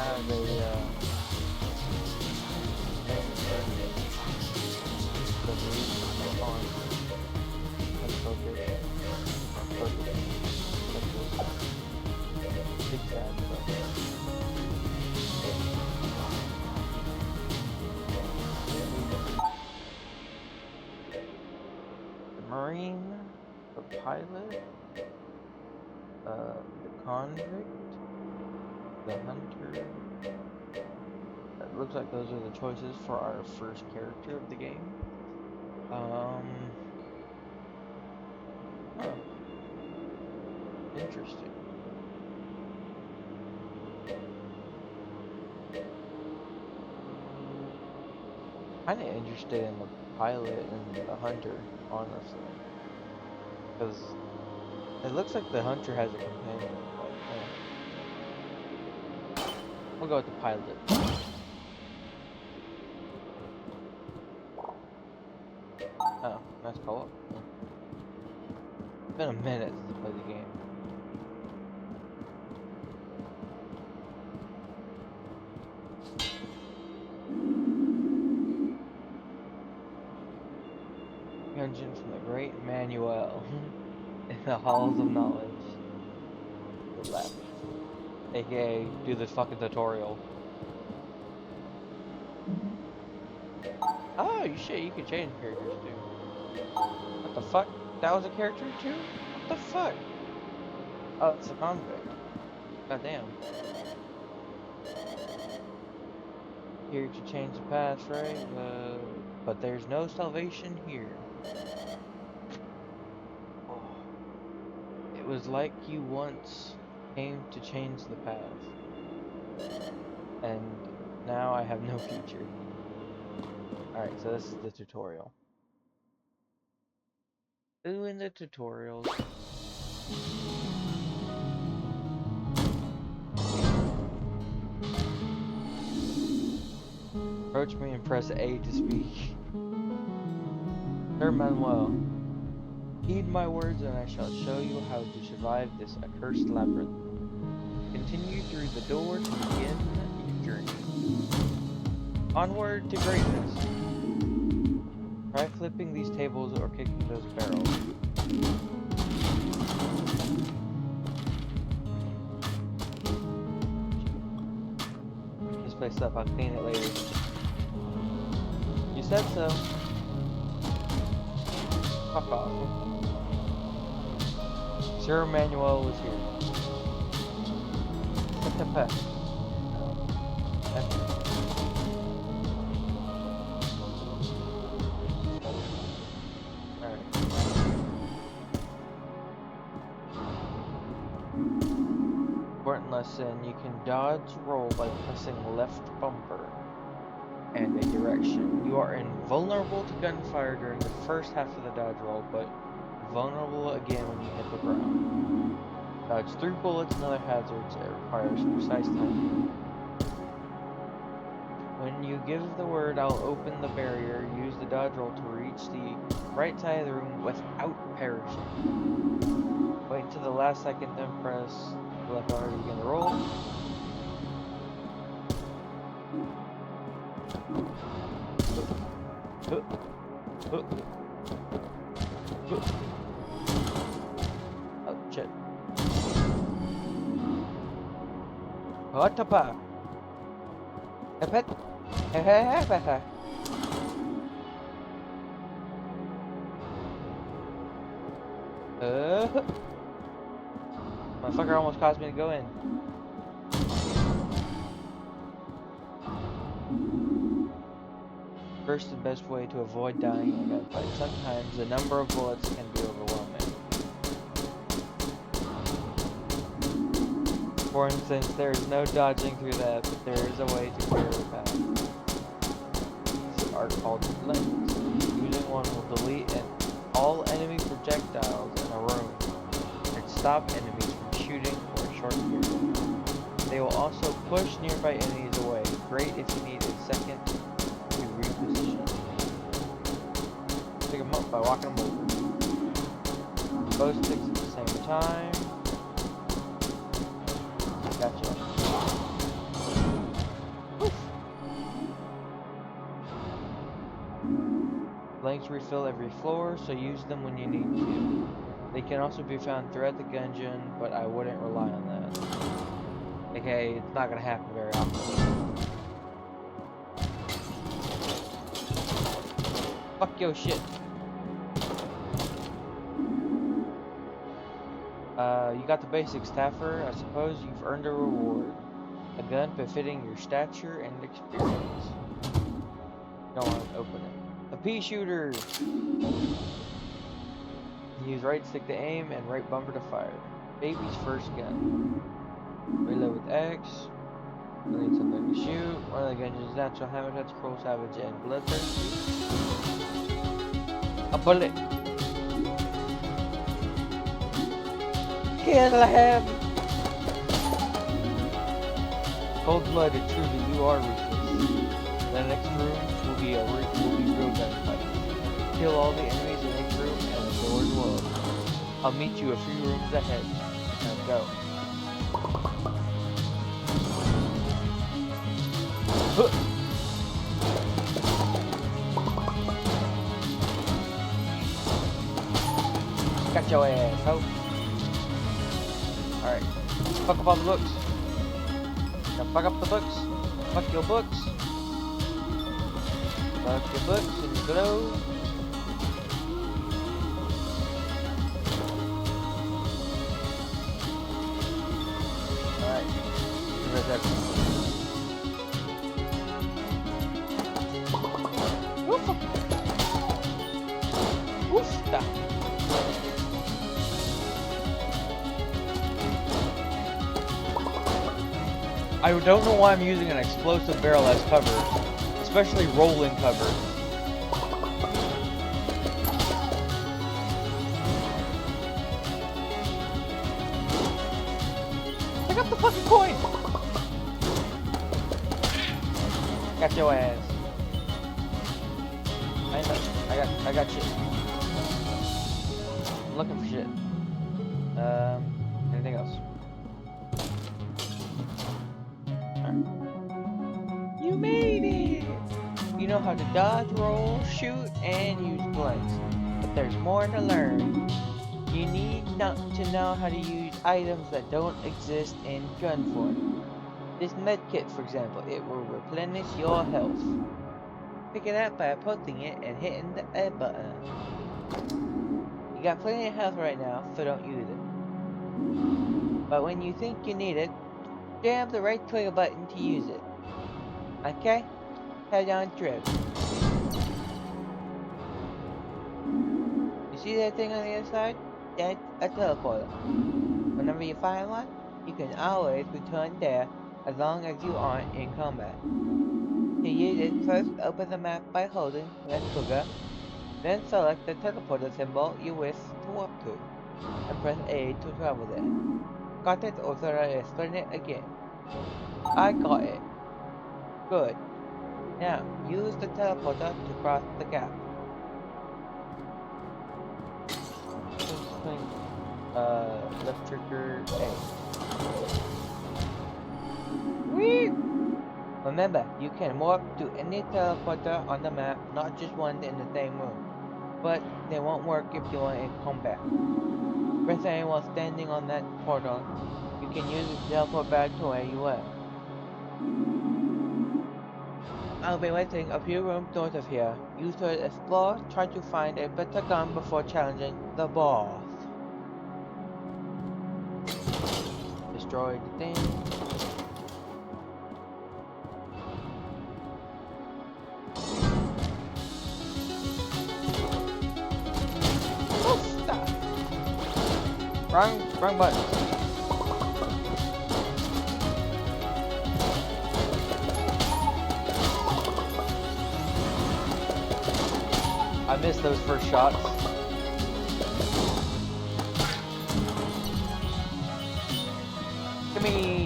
have a name for the move on and focus. Big sad stuff. The Marine, the pilot, the convict, the hunter. It looks like those are the choices for our first character of the game. Huh. Interesting. Kinda interested in the pilot and the hunter, honestly. Because it looks like the hunter has a companion, but we'll go with the pilot. Oh, nice call up. It's been a minute since I played the game. Gungeon from the great Manuel in the halls of knowledge. The left. AKA, do this fucking tutorial. Oh, shit, you can change characters too. What the fuck? That was a character too? What the fuck? Oh, it's a convict. Goddamn. Here to change the past, right? But there's no salvation here. Oh. It was like you once came to change the past. And now I have no future. Alright, so this is the tutorial. Doing the tutorials. Approach me and press A to speak. Sir Manuel, heed my words and I shall show you how to survive this accursed labyrinth. Continue through the door to begin your journey. Onward to greatness. Try flipping these tables or kicking those barrels. This place up, I'll clean it later. You said so. Fuck off. Sir Manuel was here. What the fuck? Alright. Important lesson, you can dodge roll by pressing left bumper and a direction. You are invulnerable to gunfire during the first half of the dodge roll, but vulnerable again when you hit the ground. Dodge through bullets and other hazards. It requires precise timing. When you give the word, I'll open the barrier. Use the dodge roll to reach the right side of the room without perishing. Wait until the last second, then press the left bumper to begin the roll. Oh shit. What the fuck? Motherfucker almost caused me to go in. First, the best way to avoid dying in a gunfight. Sometimes the number of bullets can be overwhelming. For instance, there is no dodging through that, but there is a way to clear the path. These are called links. Using one will delete all enemy projectiles in a room and stop enemies from shooting for a short period. They will also push nearby enemies away. Great if you need a second to reposition. Pick them up by walking them over. Both sticks at the same time. Gotcha. Blanks refill every floor, so use them when you need to. They can also be found throughout the Gungeon, but I wouldn't rely on that. Okay, it's not gonna happen very often. Fuck your shit. You got the basic staffer. I suppose you've earned a reward. A gun befitting your stature and experience. Go on, open it. A pea shooter! Use right stick to aim and right bumper to fire. Baby's first gun. Reload with X. I need something to shoot. One of the Gungeon's natural habitats, cruel, savage, and bloodthirsty. A bullet! Kill him! Cold-blooded, truly, you are ruthless. The next room will be real gunfight. Kill all the enemies in the next room, and the doors will open. I'll meet you a few rooms ahead. Now go. Got your ass, ho. Alright. Fuck up all the books. Now fuck up the books. Fuck your books. Fuck your books and your glow. Alright. Where's that? I don't know why I'm using an explosive barrel as cover, especially rolling cover. Pick up the fucking coin! Got your ass. I got shit. I'm looking for shit. Anything else? You made it! You know how to dodge, roll, shoot, and use blanks. But there's more to learn. You need not to know how to use items that don't exist in gun form. This medkit, for example, it will replenish your health. Pick it up by approaching it and hitting the A button. You got plenty of health right now, so don't use it. But when you think you need it, jam the right trigger button to use it. Okay? Head on through. You see that thing on the other side? That's a teleporter. Whenever you find one, you can always return there as long as you aren't in combat. To use it, first open the map by holding left trigger, then select the teleporter symbol you wish to walk to, and press A to travel there. Got it, or should I explain it again? I got it. Good. Now, use the teleporter to cross the gap. Left trigger A. Whee! Remember, you can warp to any teleporter on the map, not just one in the same room. But they won't work if you are in combat. Press A while standing on that portal. You can use it to teleport back to where you were. I'll be waiting a few rooms north of here. You should explore, try to find a better gun before challenging the boss. Destroy the thing. Oh, stop! Wrong button. I missed those first shots.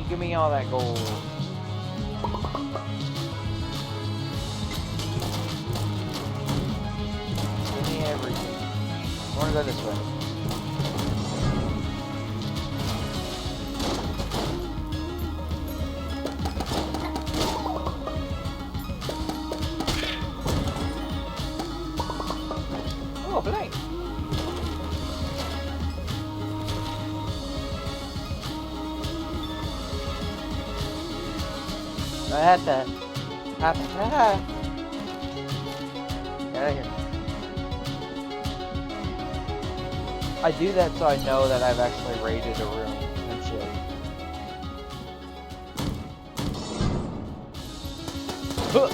Give me all that gold. Give me everything. I wanna go this way. I had to. Get out of here. I do that so I know that I've actually raided a room and shit. Huh.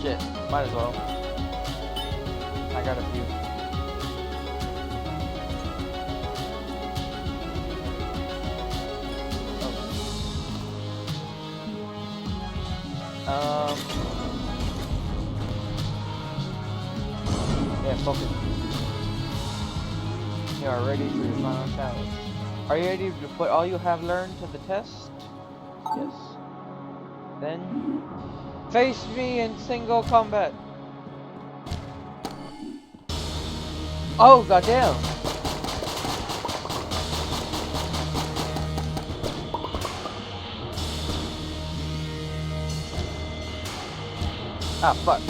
Shit, might as well. I got a few. Yeah, focus. You are ready for your final challenge. Are you ready to put all you have learned to the test? Yes. Then, face me in single combat. Oh, goddamn. Ah, fuck.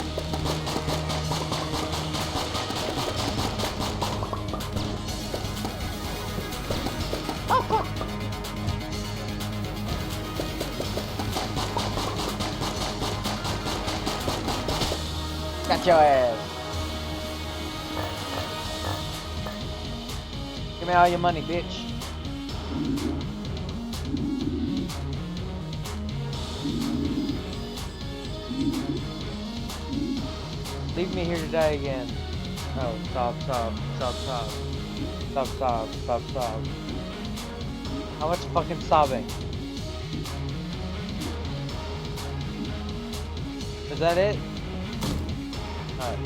Oh, fuck. Got your ass. Give me all your money, bitch. Leave me here to die again. Oh, stop. Stop. How much fucking sobbing? Is that it? Alright.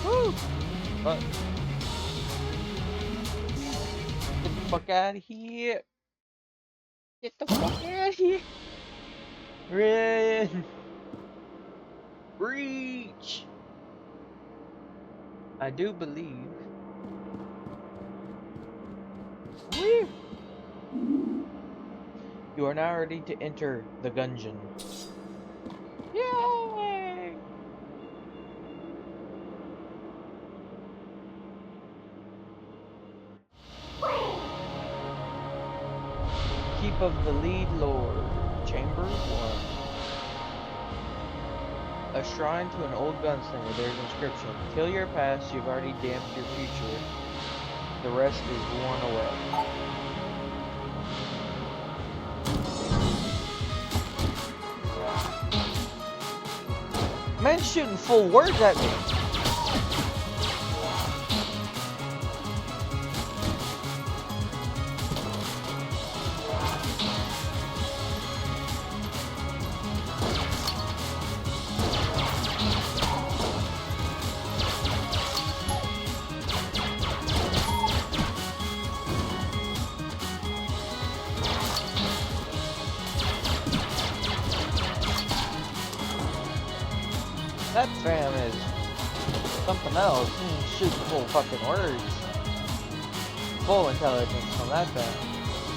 Woo! What? Get the fuck out of here! Get the fuck out of here! Run! Breach! I do believe. Woo! You are now ready to enter the Gungeon. Yay! Keep of the Lead Lord. Chamber 1. A shrine to an old gunslinger. There's inscription. Kill your past, you've already damned your future. The rest is worn away. Man shooting full words at me. That fam is something else. Shooting full fucking words. Full intelligence on that fam.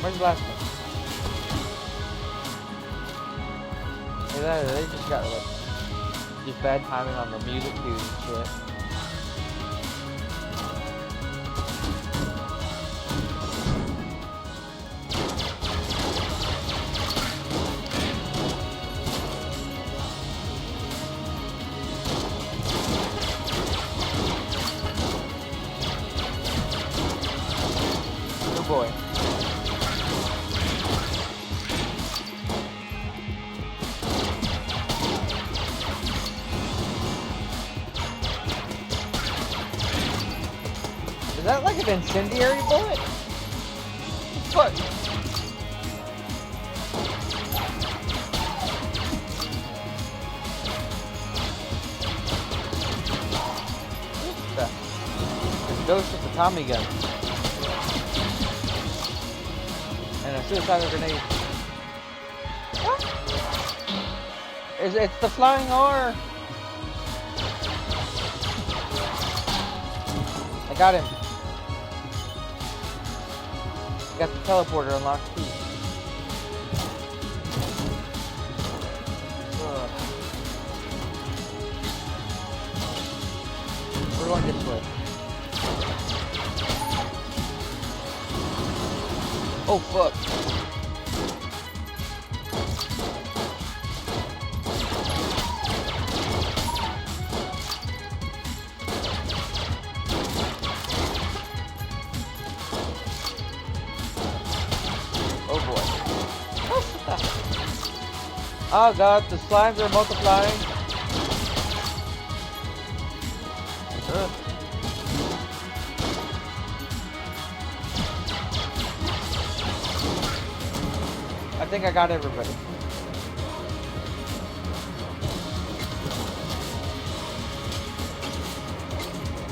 Where's the last one? They just got like just bad timing on the music too and shit. Boy. Is that like an incendiary bullet? What? The ghost with the Tommy gun. And a suicidal grenade. What? It's the flying R. I got him. I got the teleporter unlocked too. We're going this way. Oh fuck. Oh boy. Oh god, the slimes are multiplying. Ugh. I think I got everybody.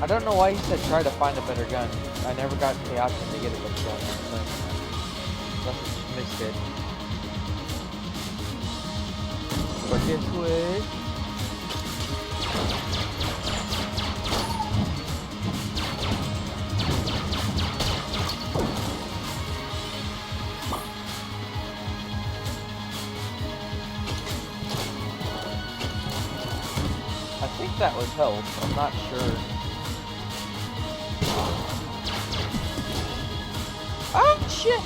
I don't know why he said try to find a better gun. I never got the option to get a better gun. So that's just missed it. But guess what? I think that was health. I'm not sure. Oh shit!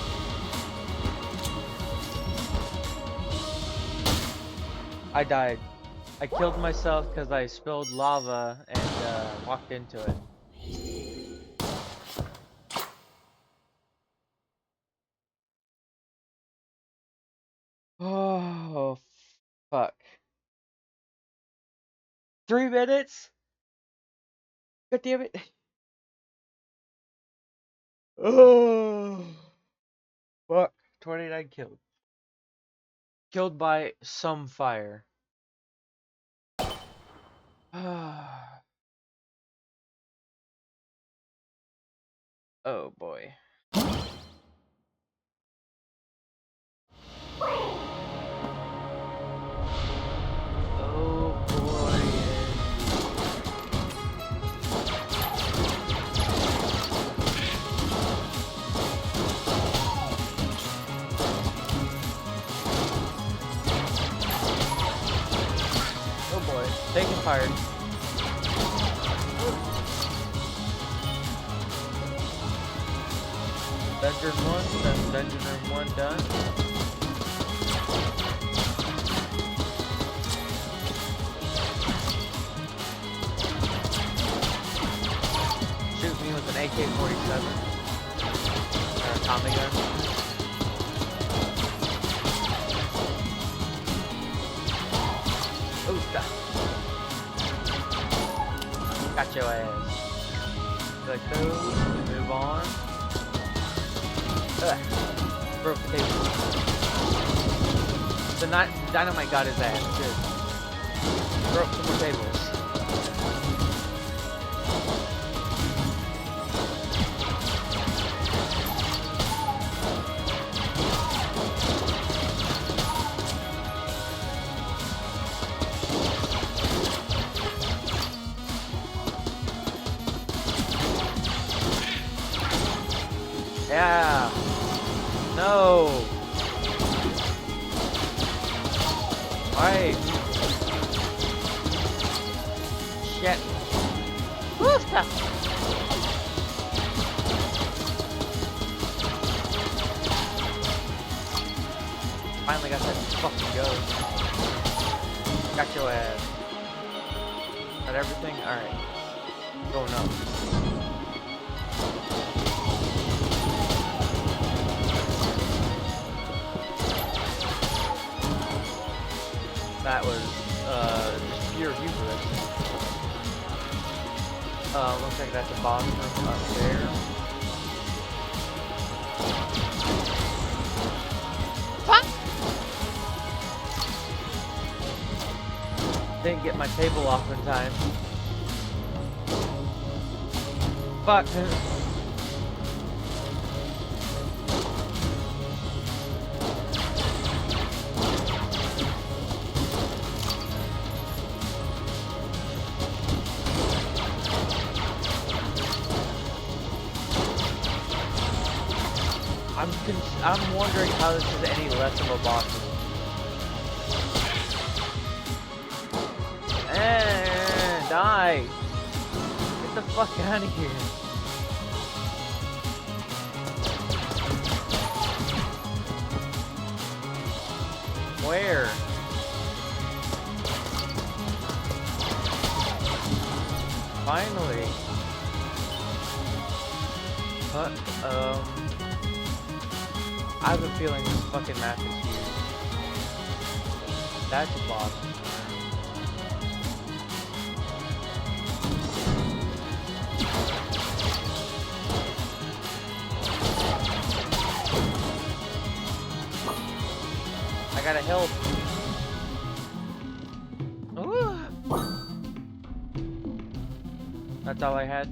I died. I killed myself because I spilled lava and walked into it. Oh, fuck. 3 minutes? God damn it. Oh, fuck. 29 killed. Killed by some fire. Oh boy. Oh boy. Oh boy. Taking fire. Dungeon 1, then Dungeon Room 1 done. Shoot me with an AK-47 or a Tommy gun. Oh, God. Got your ass. Like those, move on. Ugh. Broke the table. The dynamite got his ass. Good. Broke some more tables. Yeah. No. Alright. Shit. Woo, stop. Finally got that fucking go. Got your ass. Got everything? Alright. Going up. That was just pure hubris. Looks like that's a boss room up there. Fuck! Didn't get my table off in time. Fuck. I'm wondering how this is any less of a boss room. Die! Get the fuck out of here. Where? Finally. But, I have a feeling this fucking map is huge. That's a boss. I gotta help. Ooh. That's all I had.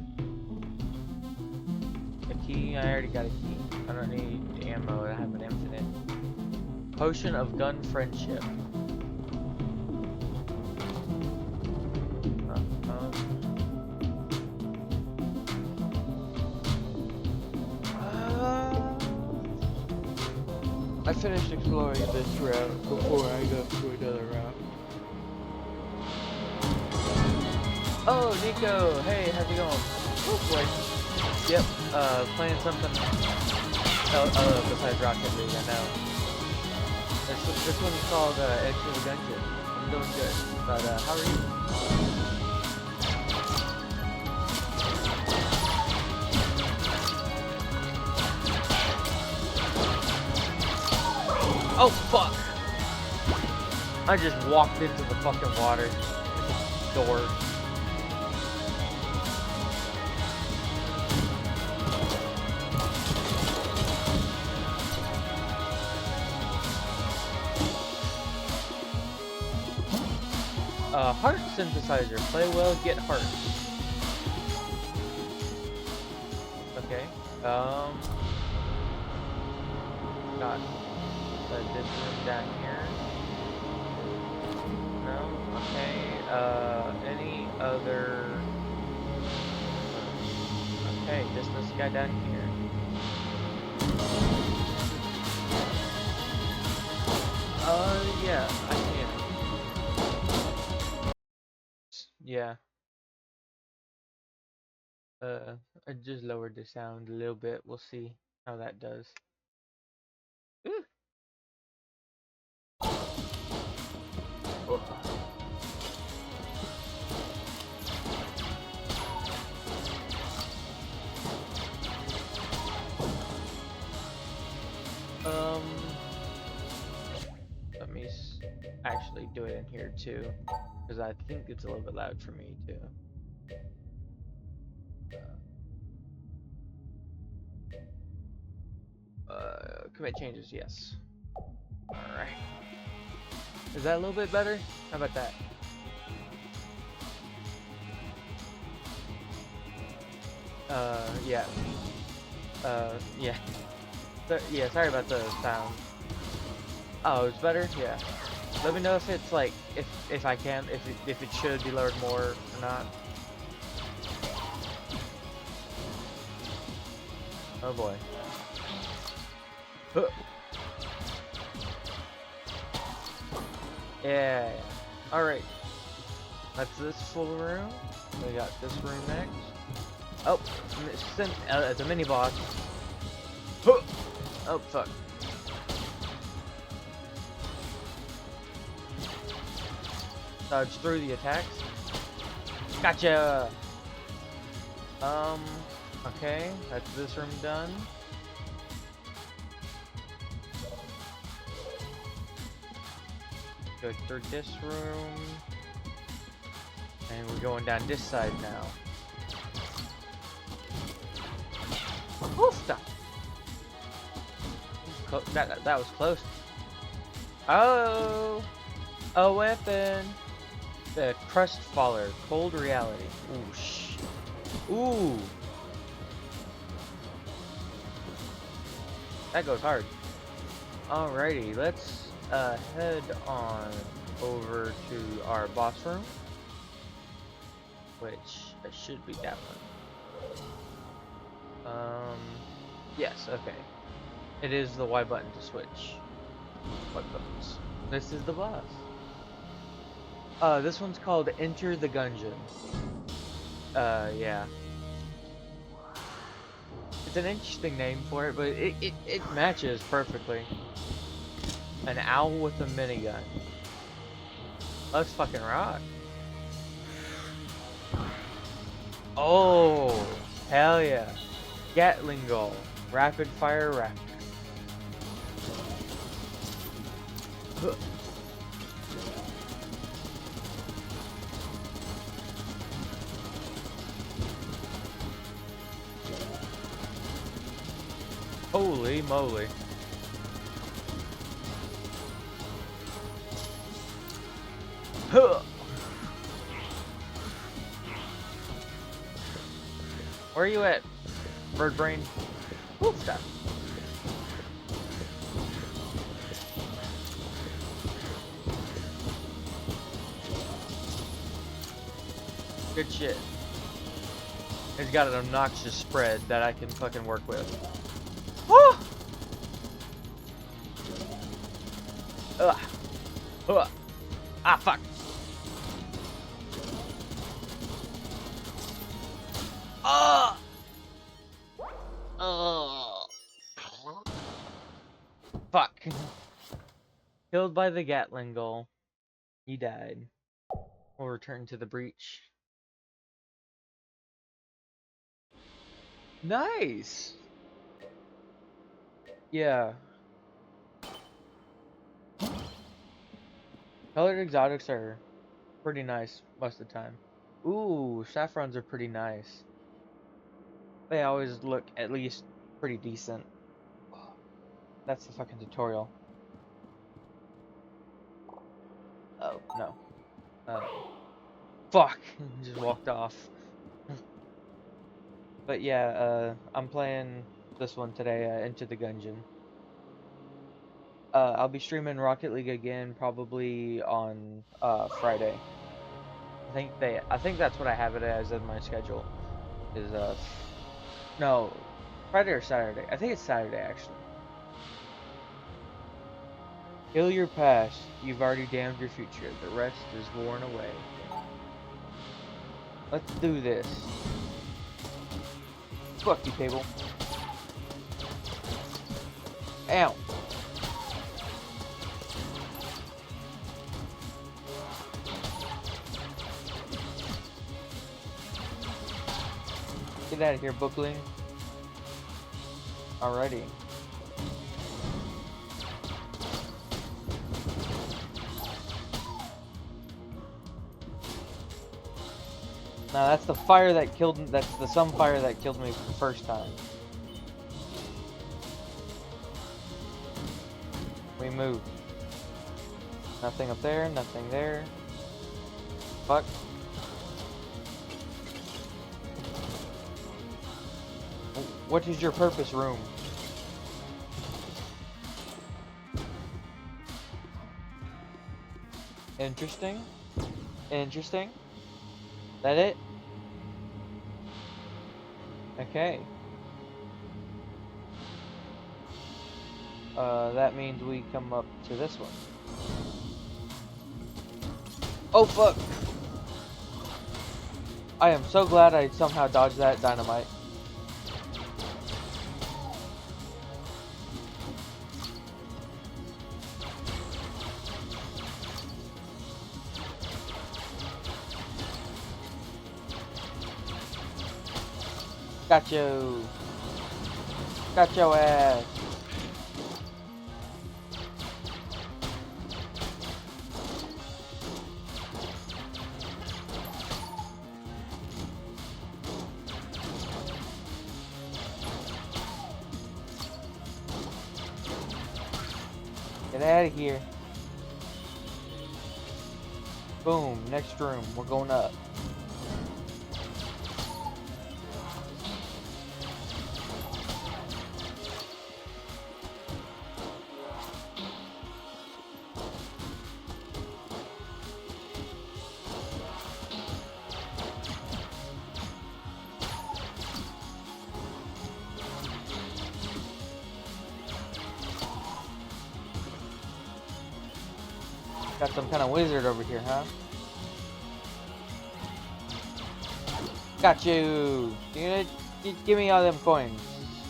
A key? I already got a key. I don't need ammo. I have an infinite. Potion of gun friendship. I finished exploring this route before I go to another route. Oh, Nico! Hey, how's it going? Oh boy. Yep, playing something besides Rocket League, I know. This one's called Enter the Gungeon. I'm doing good. But how are you? Oh fuck! I just walked into the fucking water. Door. Heart synthesizer. Play well, get heart. Okay. Got this room down here. No? Okay. Any other... Okay, just this guy down here. Yeah, I can. Yeah. I just lowered the sound a little bit. We'll see how that does. Ooh. Oh. Let me actually do it in here too, because I think it's a little bit loud for me too. Commit changes, yes. Alright. Is that a little bit better? How about that? Yeah. Yeah. Yeah, sorry about the sound. Oh, it's better? Yeah. Let me know if it's like, if I can, if it should be lowered more or not. Oh boy. Yeah. Alright. That's this full room. We got this room next. Oh, it's a mini boss. Oh, fuck. Dodge through the attacks. Gotcha! Okay, that's this room done. Go through this room. And we're going down this side now. Oof! That was close. Oh! A weapon! The Crust Faller, Cold Reality. Ooh, Ooh! That goes hard. Alrighty, let's head on over to our boss room. Which should be that one. Yes, okay. It is the Y button to switch. What buttons? This is the boss. This one's called Enter the Gungeon. Yeah. It's an interesting name for it, but it matches perfectly. An owl with a minigun. Let's fucking rock. Oh, hell yeah. Gatling gun. Rapid fire raptor. Holy moly. Huh. Where are you at, bird brain? Ooh, stop. Good shit. It's got an obnoxious spread that I can fucking work with. Woo! Ugh. Ugh. Ah, fuck. Ah! Fuck. Killed by the Gatling gun. He died. We'll return to the breach. Nice! Yeah. Colored exotics are pretty nice most of the time. Ooh, saffrons are pretty nice. They always look at least pretty decent. That's the fucking tutorial. Oh, no. Fuck! Just walked off. But yeah, I'm playing this one today, Into the Gungeon. I'll be streaming Rocket League again probably on Friday. I think that's what I have it as in my schedule. Is no, Friday or Saturday. I think it's Saturday actually. Kill your past. You've already damned your future. The rest is worn away. Let's do this. Fuck you, table. Ow. Get out of here, bookling. Alrighty. Now that's the fire that killed. That's the some fire that killed me the first time. We move. Nothing up there. Nothing there. Fuck. What is your purpose, room? Interesting. Interesting. That it? Okay. That means we come up to this one. Oh fuck! I am so glad I somehow dodged that dynamite. Got you. Got your ass. Get out of here. Boom. Next room. We're going up. Got some kind of wizard over here, huh? Got you! You gonna give me all them coins.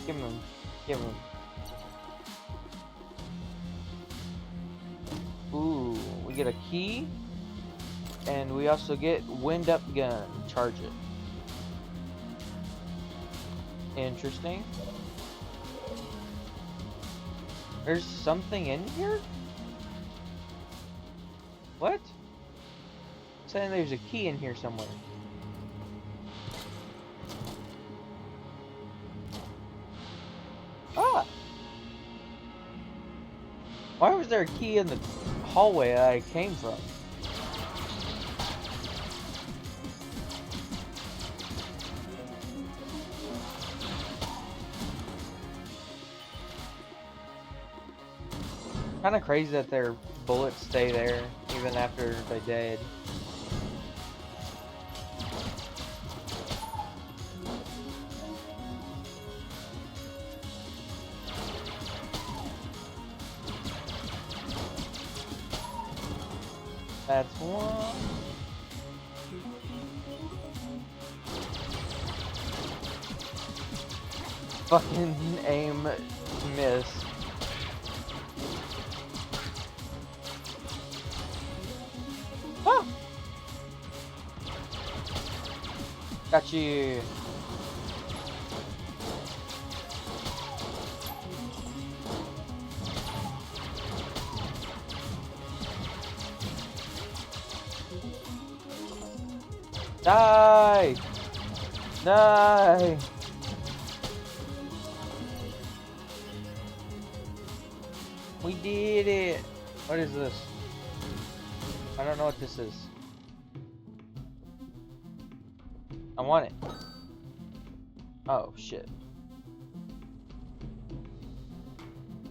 Give them. Give them. get a key, and we also get wind up gun. Charge it. Interesting. There's something in here? What? Saying there's a key in here somewhere. Ah! Why was there a key in the hallway I came from? Kind of crazy that their bullets stay there even after they're dead. That's one. Fucking aim miss. Ah! Got you. Die! Die! We did it! What is this? I don't know what this is. I want it. Oh, shit.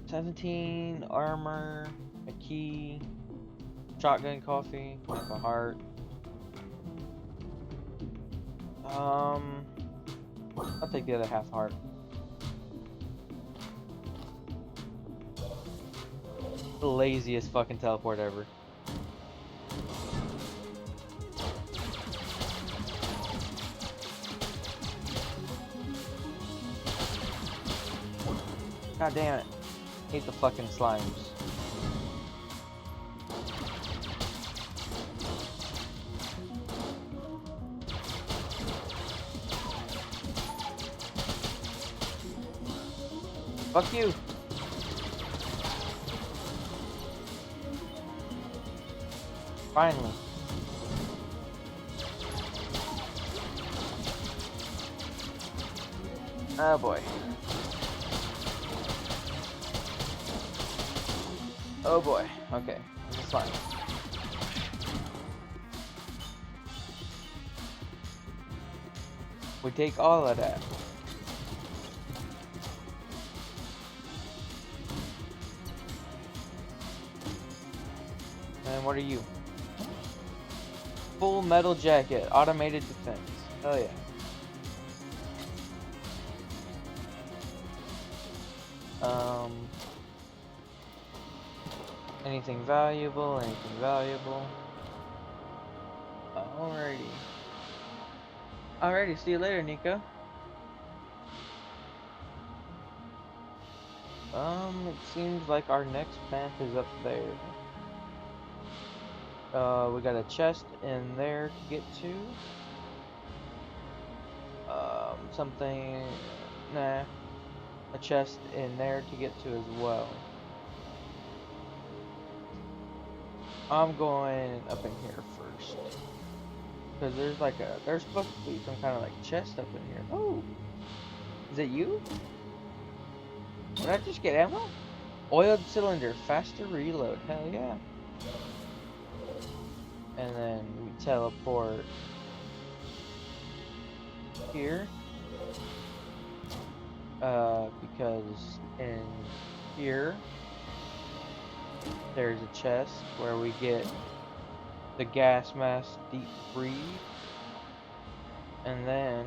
17, armor, a key, shotgun coffee, half a heart. I'll take the other half heart. The laziest fucking teleport ever. God damn it. Hate the fucking slimes. Fuck you. Finally. Oh boy. Oh boy. Okay. It's fine. We take all of that. And what are you? Full metal jacket, automated defense. Oh yeah. Anything valuable? Anything valuable? Alrighty. Alrighty, see you later, Nico. It seems like our next path is up there. We got a chest in there to get to. Something, nah, a chest in there to get to as well. I'm going up in here first. Because there's supposed to be some kind of like chest up in here. Oh, is it you? Did I just get ammo? Oiled cylinder, faster reload, hell yeah. And then we teleport here. Because in here, there's a chest where we get the gas mask deep freeze. And then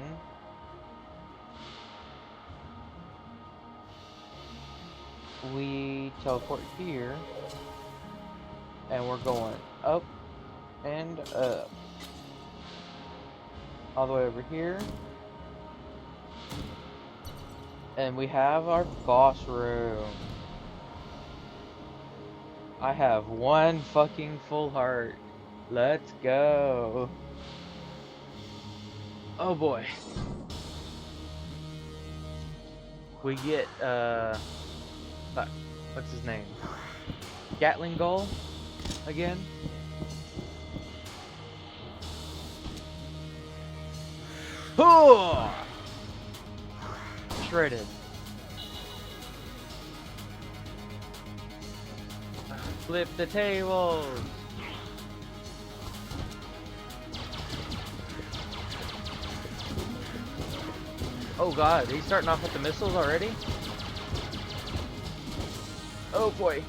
we teleport here. And we're going up and up. All the way over here. And we have our boss room. I have one fucking full heart. Let's go. Oh boy. We get fuck, what's his name? Gatling Gull again. Hoo! Shredded. Flip the tables. Oh god, he's starting off with the missiles already? Oh boy.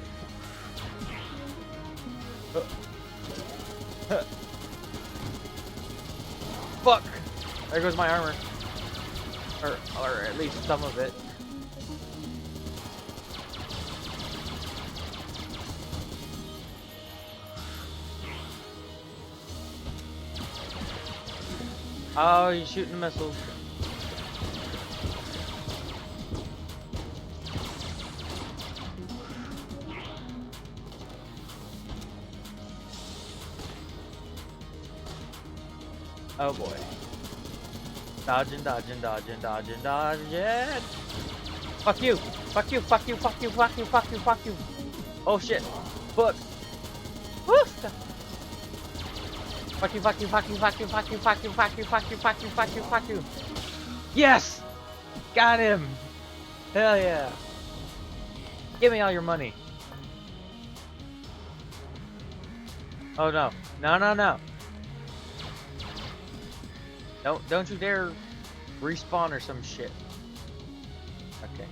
Fuck! There goes my armor. Or at least some of it. Oh, he's shooting missiles. Oh boy. Dodging, dodging, dodging, dodging, dodging. Fuck you! Fuck you! Fuck you! Fuck you! Fuck you! Fuck you! Fuck you! Oh shit! Fuck! Woof! Fuck you! Fuck you! Fuck you! Fuck you! Fuck you! Fuck you! Fuck you! Fuck you! Fuck you! Fuck you! Fuck you! Yes! Got him! Hell yeah! Give me all your money. Oh no! No! No! No! Don't you dare respawn or some shit. Okay.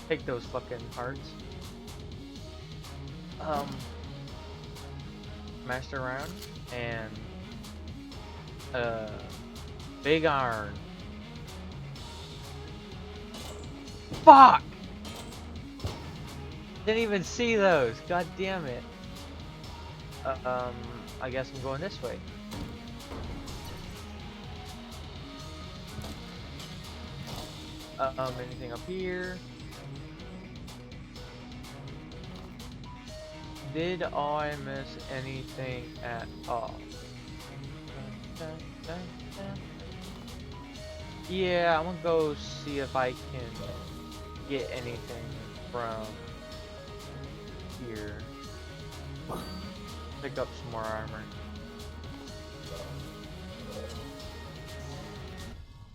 Take those fucking hearts. Smashed around and big iron. Fuck! Didn't even see those. God damn it. I guess I'm going this way. Anything up here? Did I miss anything at all? Yeah, I'm gonna go see if I can get anything from here. Pick up some more armor.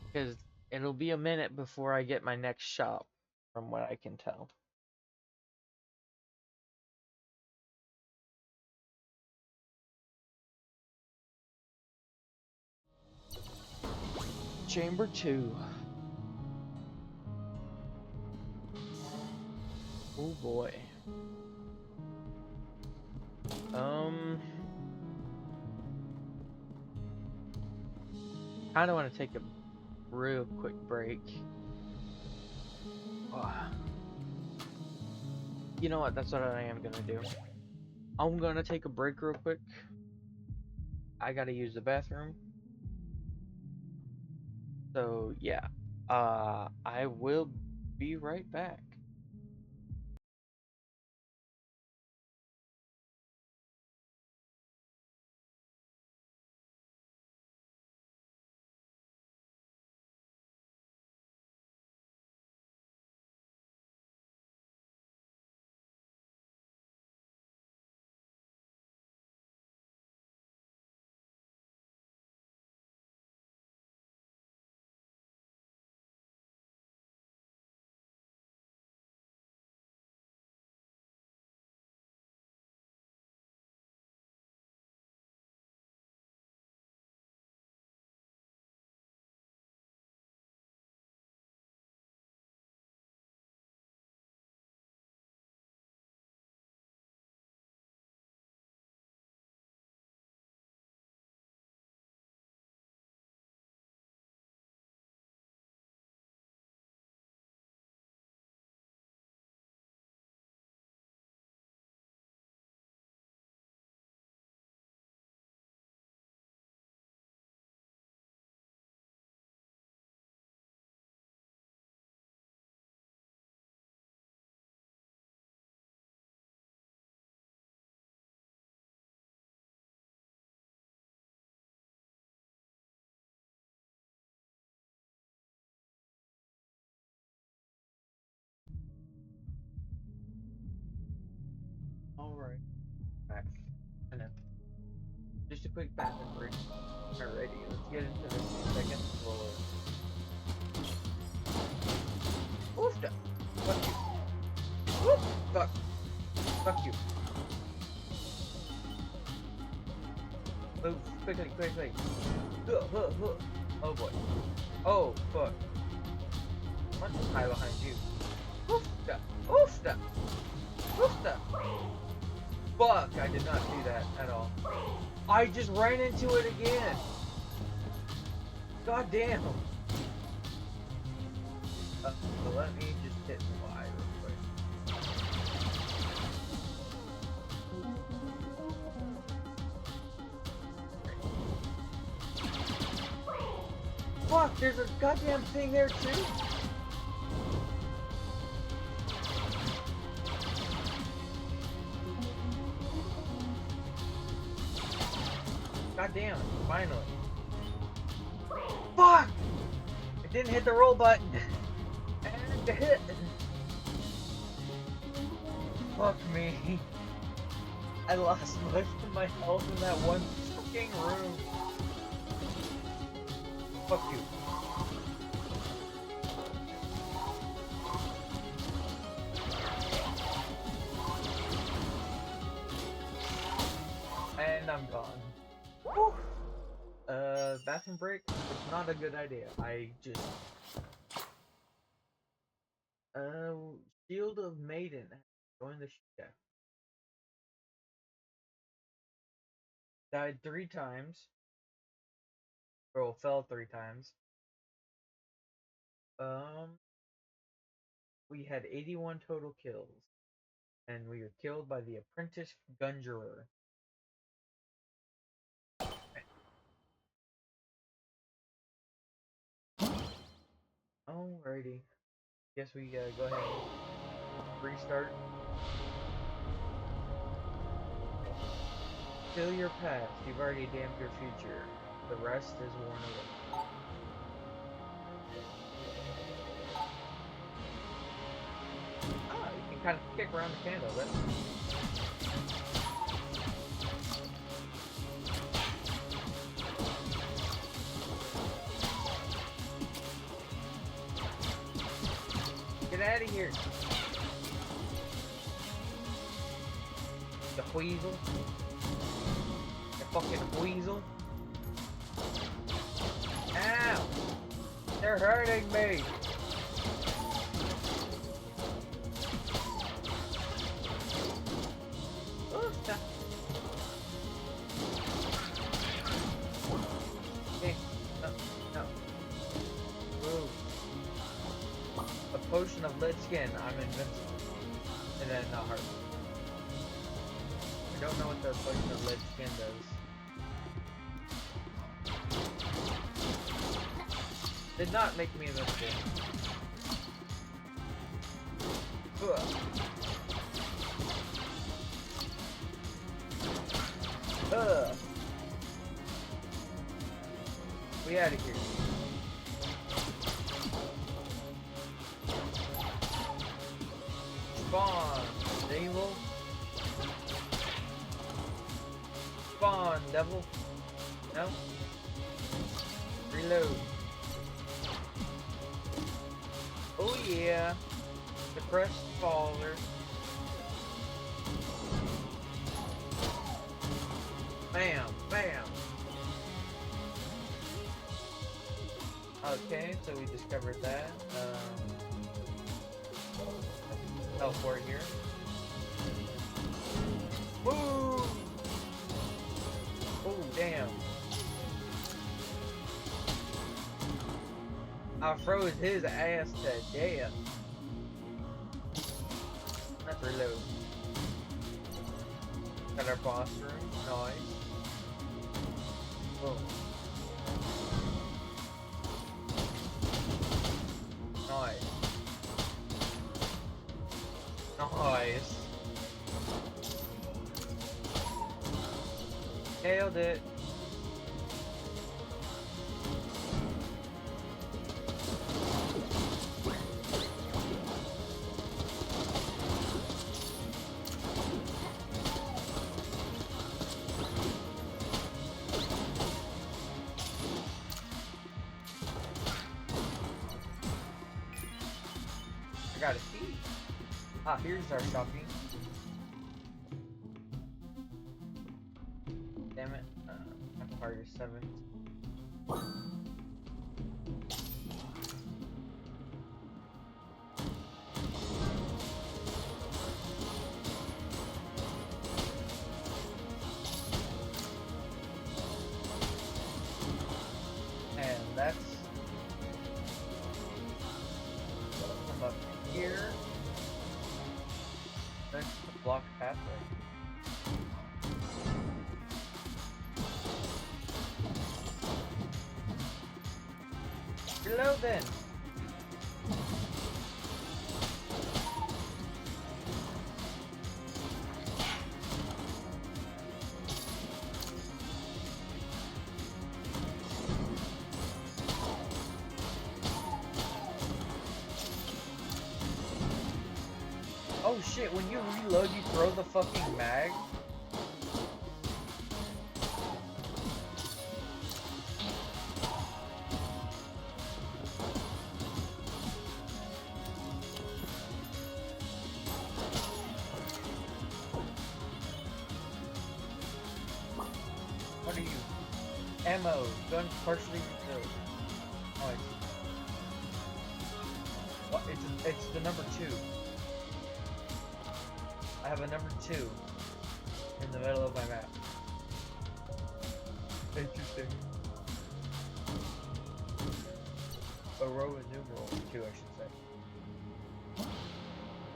Because it'll be a minute before I get my next shop, from what I can tell. Chamber 2. Oh boy. Kinda wanna take a real quick break. You know what, that's what I am gonna do. I'm gonna take a break real quick. I gotta use the bathroom. So yeah. I will be right back. worry. Back. I know. Just a quick bathroom break. Alrighty, let's get into the second floor. Oof! Fuck you. Woof! Fuck. Fuck you. Move quickly, quickly. Oh boy. Oh fuck. I'm just high behind you. Oof! Oof! Oof! Fuck! I did not do that at all. I just ran into it again. God damn. So let me just hit Y real quick. Fuck, there's a goddamn thing there too. God damn it, finally. Fuck! It didn't hit the roll button. And it hit. Fuck me. I lost most of my health in that one fucking room. Fuck you. And I'm gone. Whew. Bathroom break? It's not a good idea. I just... Shield of Maiden. Join the ship. Died 3 times. Or fell 3 times. We had 81 total kills. And we were killed by the apprentice Gungeon. Alrighty. Guess we gotta go ahead and restart. Kill your past. You've already damned your future. The rest is worn away. Ah, you can kind of kick around the candle. That's get out of here. The weasel. The fucking weasel. Ow! They're hurting me! Oh, stop. Okay. No. Ooh. A potion of lit skin. I'm invincible. And then not hurt. I don't know what the potion of lit skin does. Did not make me invincible. We out of here. Spawn, devil. Spawn, devil. No. Reload. Oh yeah. The crest faller. Bam, bam. Okay, so we discovered that. Teleport here. Woo! Oh damn. I froze his ass to death. Let's reload. Got our boss room. Nice. Boom. Nice. Nice. Nailed it. got a key. Ah, here's our shopping. Damn it. I'm part 7. And that's come up here. That's the block pathway. Reload then. Oh shit, when you reload, you throw the fucking mag? What are you? Ammo, gun partially refilled. Oh, I see. What? It's the number 2. I have a number 2 in the middle of my map. Interesting. A Roman numeral 2, I should say.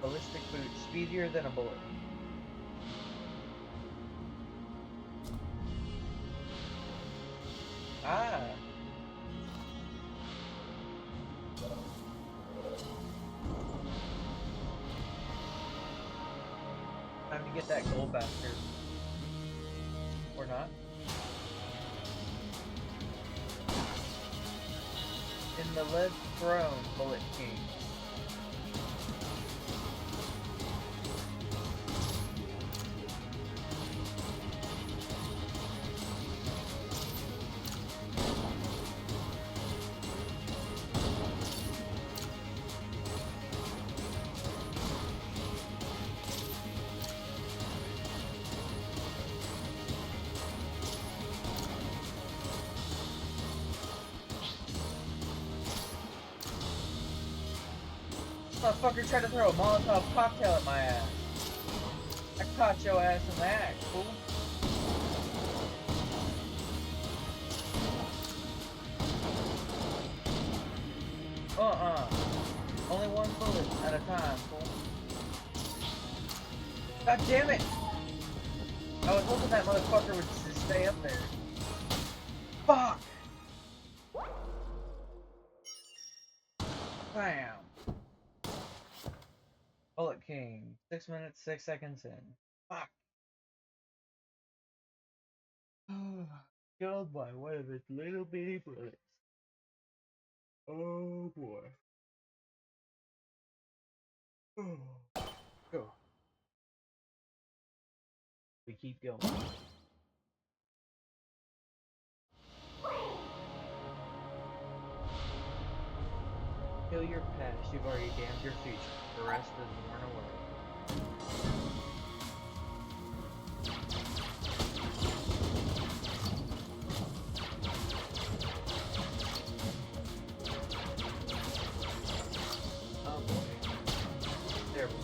Ballistic boot, speedier than a bullet. Ah. Time to get that gold bastard. Or not. In the lead throne, Bullet King. Motherfucker tried to throw a Molotov cocktail at my ass. I caught your ass in the act, fool. Only one bullet at a time, fool. God damn it! I was hoping that motherfucker would just stay up there. Fuck! Bam! Bullet King, 6 minutes, 6 seconds in. Fuck. Killed by one of its little bitty bullets. Oh boy. Go. We keep going. Kill your past, you've already damned your future. The rest is worn away. Oh boy. There we go.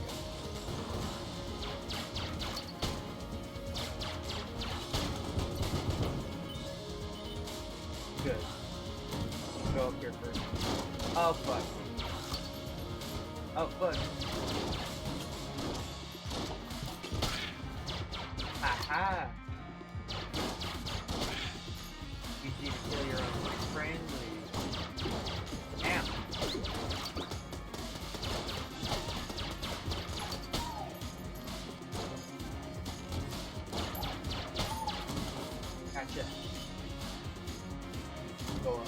Good. Go up here first. Oh fuck. Oh fuck. Aha! You need to kill your own friendly. Damn. Gotcha. Go on.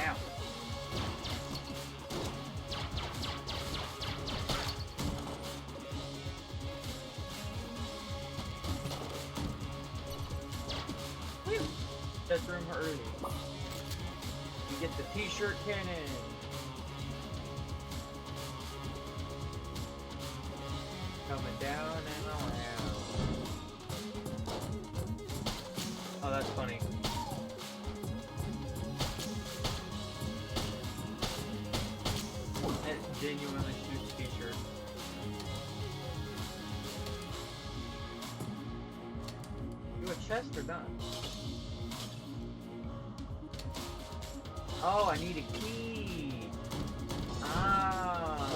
Ow. Test room early. You get the t-shirt cannon. Coming down and around. Oh, that's funny. It genuinely shoots t-shirts. Do a chest or done? Oh, I need a key. Ah.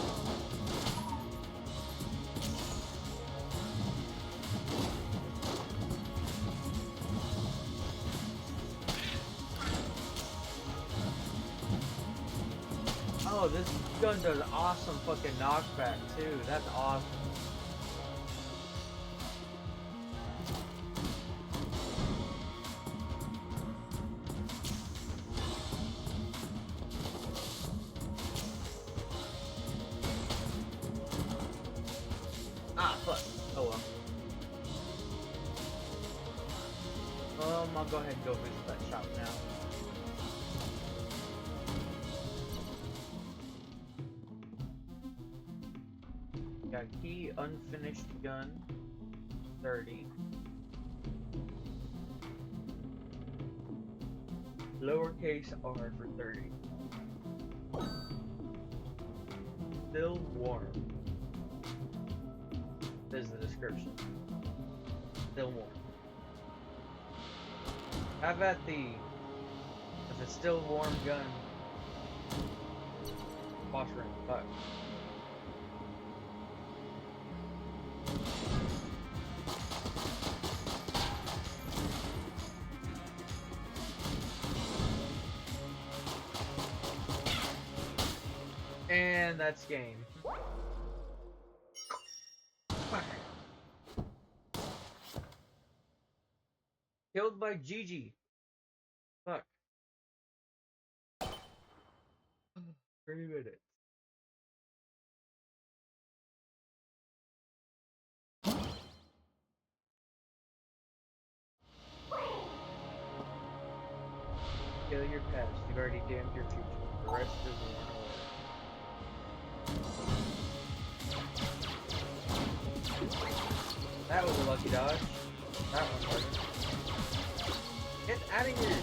Oh, this gun does awesome fucking knockback too. That's awesome. Ah, fuck. Oh well. I'll go ahead and go visit that shop now. Got key, unfinished gun, 30. Lowercase r for 30. Still warm. This is the description. Still warm. How about the still warm gun? Wash ring. Fuck. And that's game. Killed by Gigi. Fuck. 3 minutes. Kill your past. You've already damned your future. The rest is one away. That was a lucky dodge. That one hurt. Get out of here!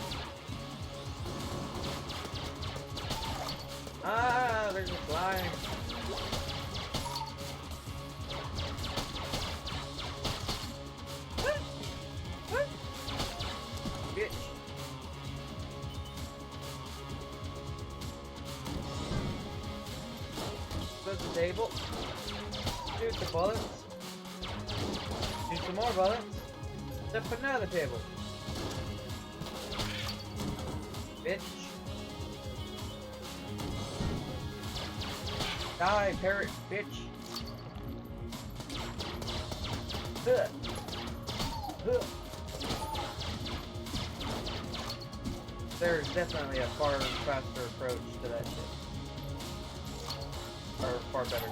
Ah, there's a slime. What? What? Bitch. Close the table. Shoot the bullets. Shoot some more bullets. Then put another table. Bitch. Die, parrot, bitch. Ugh. Ugh. There's definitely a far faster approach to that shit. Or far better.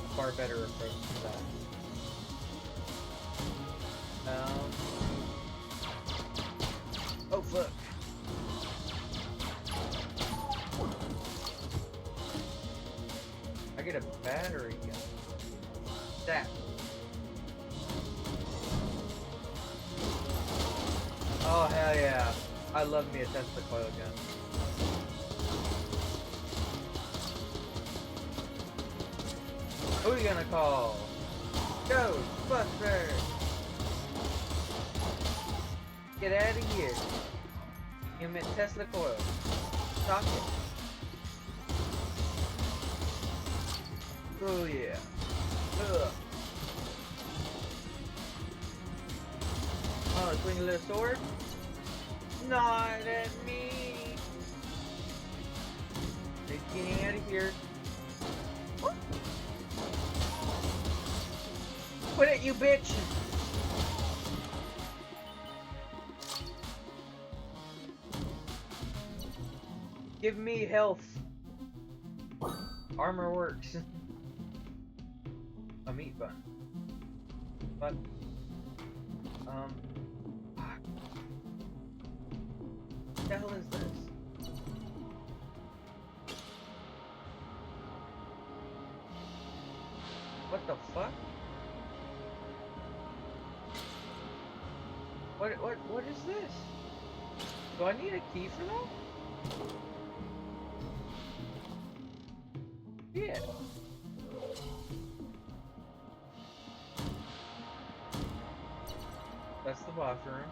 A far better approach to that. Oh fuck. I get a battery gun. That. Oh hell yeah. I love me a Tesla coil gun. Who are you gonna call? Ghostbusters! Get out of here. You meant Tesla coil. Stop it. Oh yeah. Ugh. Oh, swing a little sword? Not at me. They're getting out of here. Quit it, you bitch! Give me health. Armor works. A meat bun. But, fuck. The hell is this? What the fuck? What is this? Do I need a key for that? Yeah. That's the bathroom.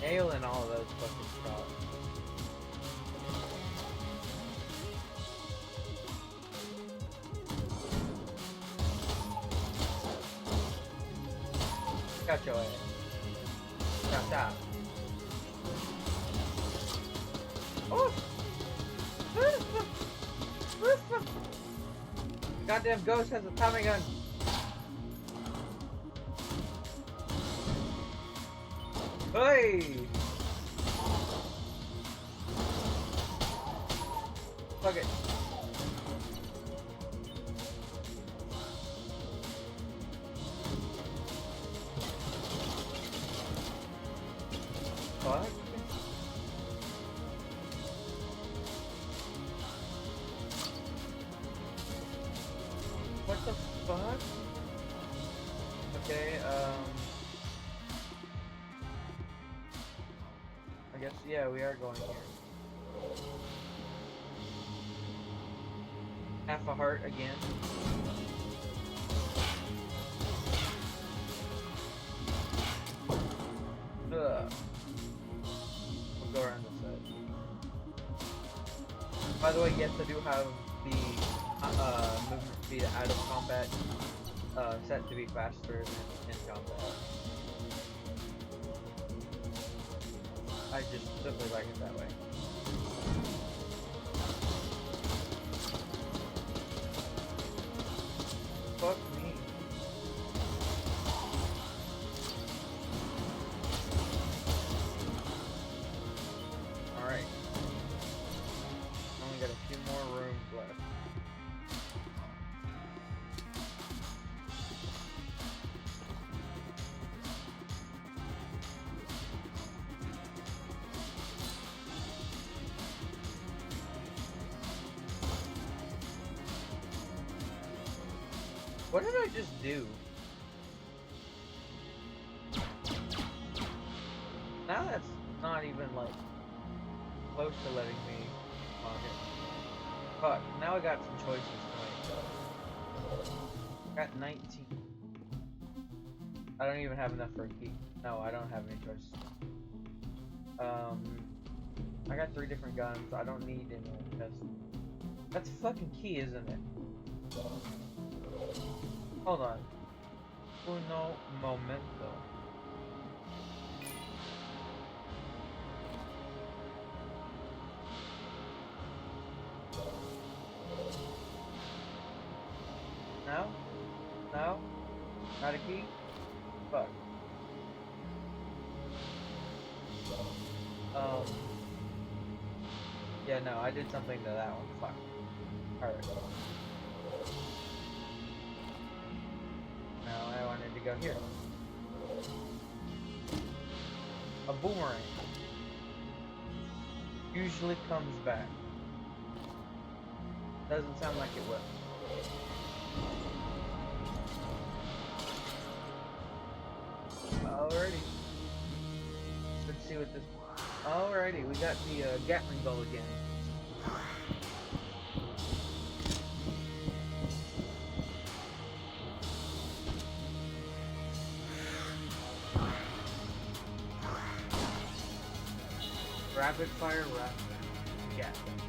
Nailing all of those fucking spots. Got your ass. Stop, stop. Oh! Goddamn ghost has a Tommy gun. Hey! Fuck it. Fuck. What the fuck? Okay, I guess, yeah, we are going here. Half a heart again. Ugh. We'll go around this side. By the way, yes, I do have the movement speed out of combat set to be faster than in combat. I just simply like it that way. Fuck me. Alright. Only got a few more rooms left. What did I just do? Now that's not even like close to letting me log it. Fuck, now I got some choices to make though. Got 19. I don't even have enough for a key. No, I don't have any choices. I got 3 different guns. I don't need any because that's a fucking key, isn't it? Hold on. Uno momento. No? No? Not a key? Fuck. Yeah, no, I did something to that one. Fuck. Alright. Now I wanted to go here. A boomerang usually comes back. Doesn't sound like it will. Alrighty. Let's see what this. Alrighty, we got the Gatling bow again. Rapid fire, Gatling.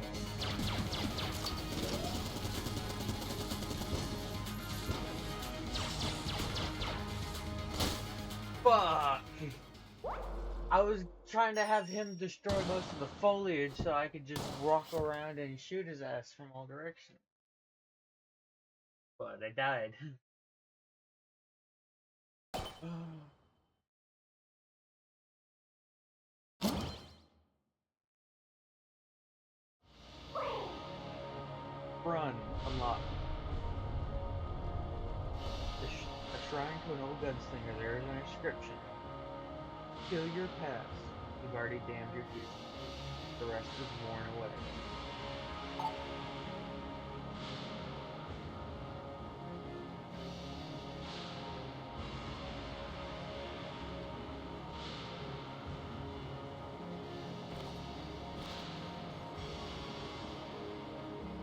Fuck! I was trying to have him destroy most of the foliage so I could just walk around and shoot his ass from all directions. But I died. Run unlocked. A shrine to an old gunslinger. There is an inscription. Kill your past. You've already damned your future. The rest is worn away.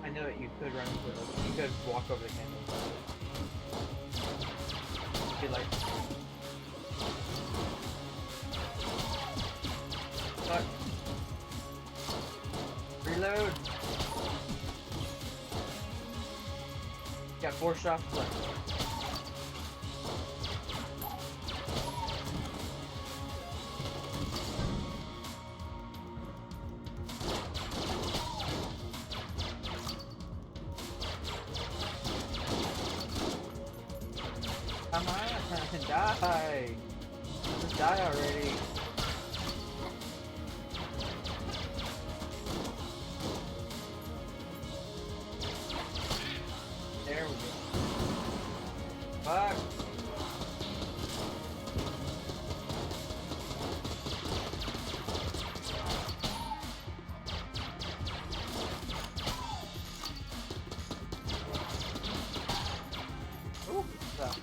I know that you could run into it. You could walk over the candle. You could like... Fuck. Reload! Got 4 shots left. Come on, die! Just die already. There we go. Fuck! Ooh, stop.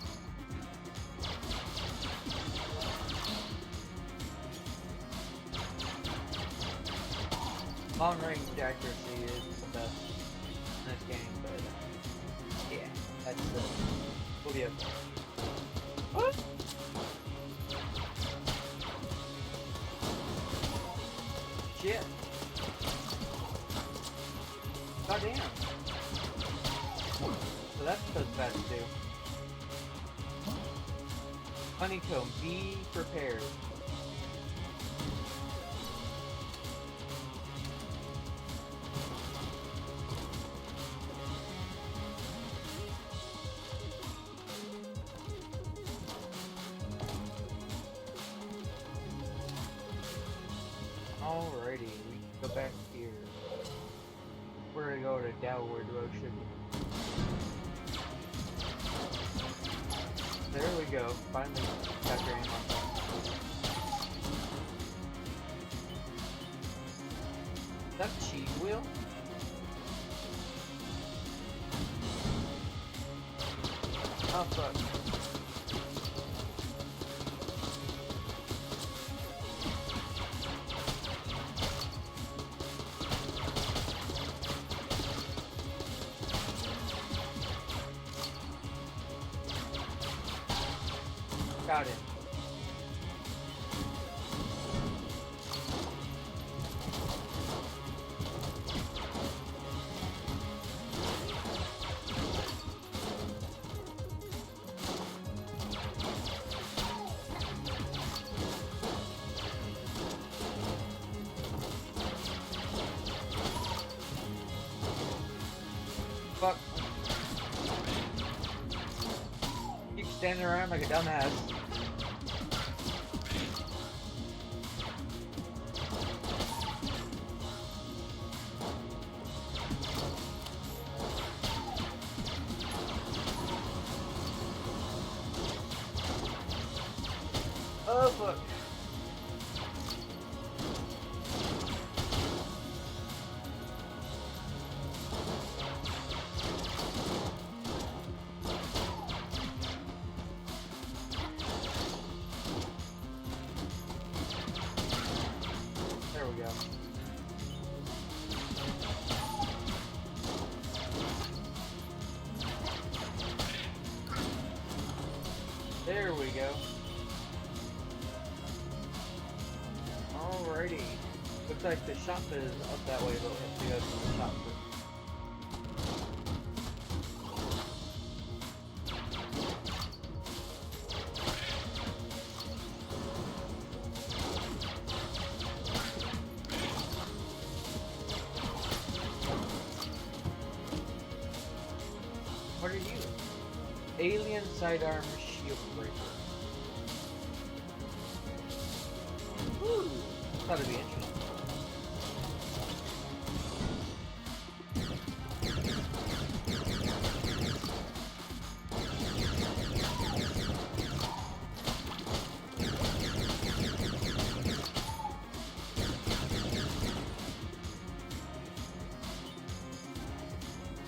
Long range accuracy is the best in this game, but yeah, that's the we'll be okay. What? Shit. Goddamn. So that's what it's bad to do. Honeycomb, be prepared. Alrighty, we can go back here. We're gonna go to downward motion. There we go. Finally got your aim on that. Is that the cheese wheel? Oh fuck. Got it. Fuck. Keep standing around like a dumbass. Oh fuck. There we go. There we go. Alrighty. Looks like the shop is up that way, but we have to go to the shop first. What are you? Alien sidearm shield breaker. Ooh, thought it'd be interesting.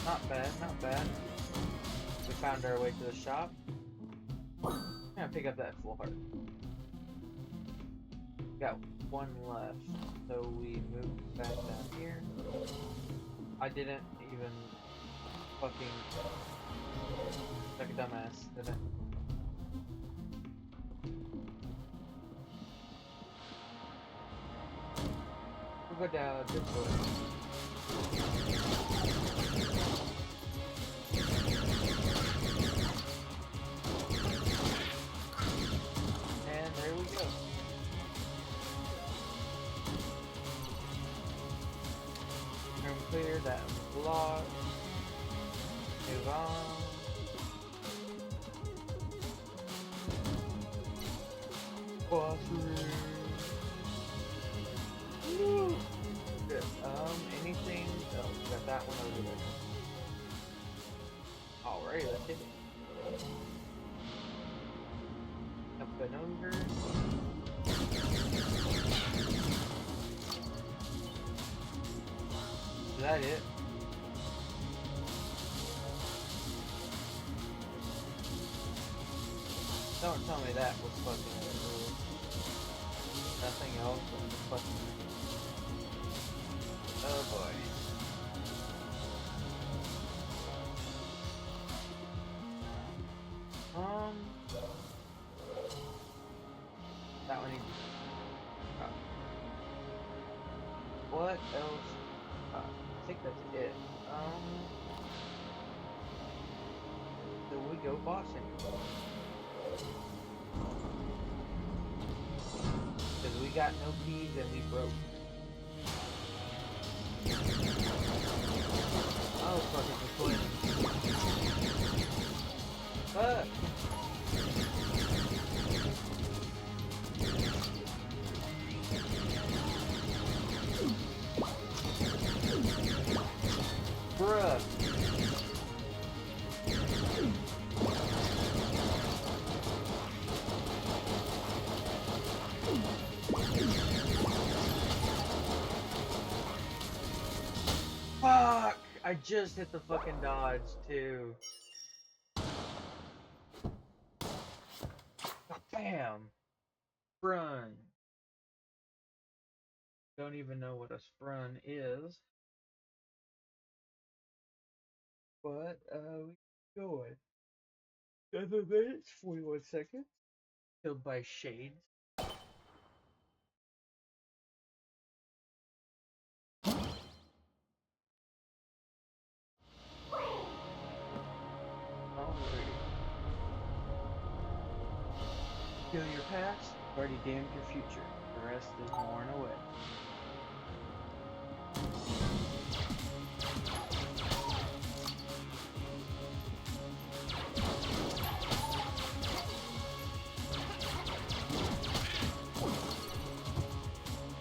Not bad, not bad. We found our way to the shop. I'm gonna pick up that full heart. Got one left, so we move back down here. I didn't even fucking like a dumbass, did I? We'll go down this way. And there we go. Room clear, that was locked. Move on. Bathroom. Woo. Good. Anything? Oh, we got that one over there. Alright, let's hit it. Up and over. Is that it? Don't tell me that was fucking rude. Nothing else was fucking rude. Oh boy. That one needs to be. What else? I think that's it. So we go bossing. Because we got no keys and we broke. Oh, fuck, it's a Fuck! Bruh! Fuck! I just hit the fucking dodge too. Damn! Sprun. Don't even know what a sprun is. But, we go it. 7 minutes, 41 seconds. Killed by shades. Alrighty. Kill your past, you've already damned your future. The rest is worn away.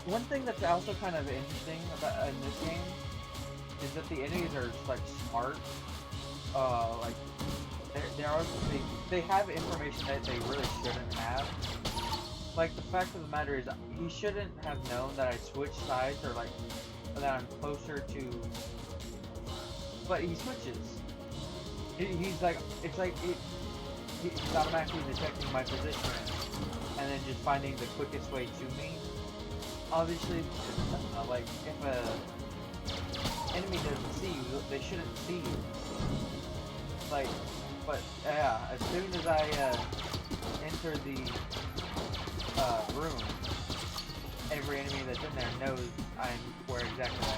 One thing that's also kind of interesting about in this game is that the enemies are just, like, smart. Like they have information that they really shouldn't have. Like, the fact of the matter is, he shouldn't have known that I switched sides, or like that I'm closer to. But he switches. He's like, it's like he's automatically detecting my position and then just finding the quickest way to me. Obviously, like, if a enemy doesn't see you, they shouldn't see you. Like, but yeah, as soon as I enter the room, every enemy that's in there knows I'm where exactly I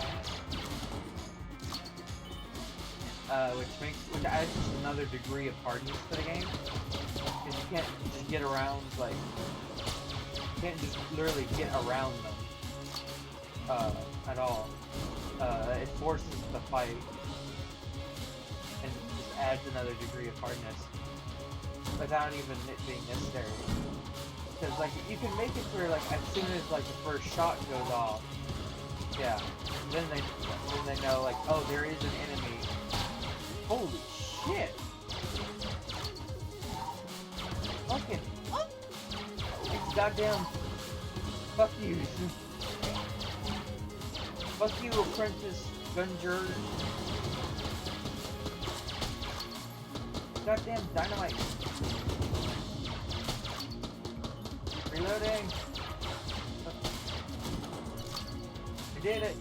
am. Which adds just another degree of hardness to the game. Because you can't just get around, like, you can't just literally get around them at all. It forces the fight and just adds another degree of hardness without even it being necessary. Because, like, you can make it where, like, as soon as, like, the first shot goes off, yeah, then they know, like, oh, there is an enemy. Holy shit! Fucking what? It's goddamn. Fuck you. Fuck you, Apprentice Gungeon. Goddamn dynamite. Reloading. I did it.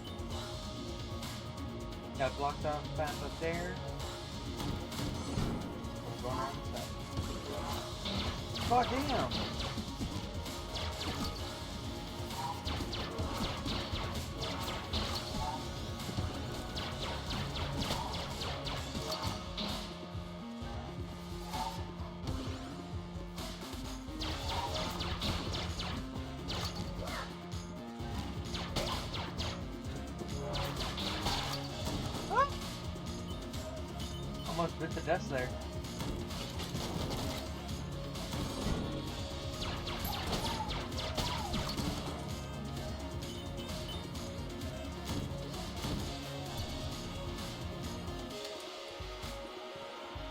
Got blocked off path up there. I'm going around the side. God damn. Almost bit the dust there.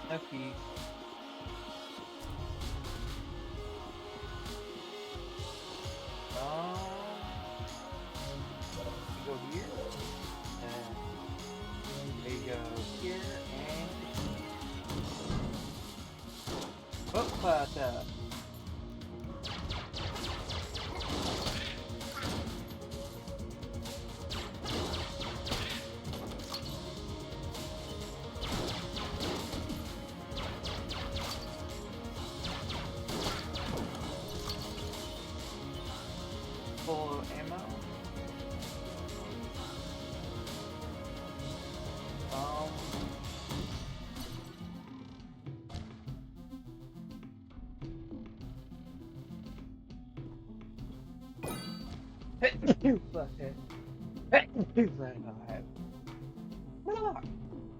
No keys. You go here, and there you go here, and up. Full of ammo. Fuck it.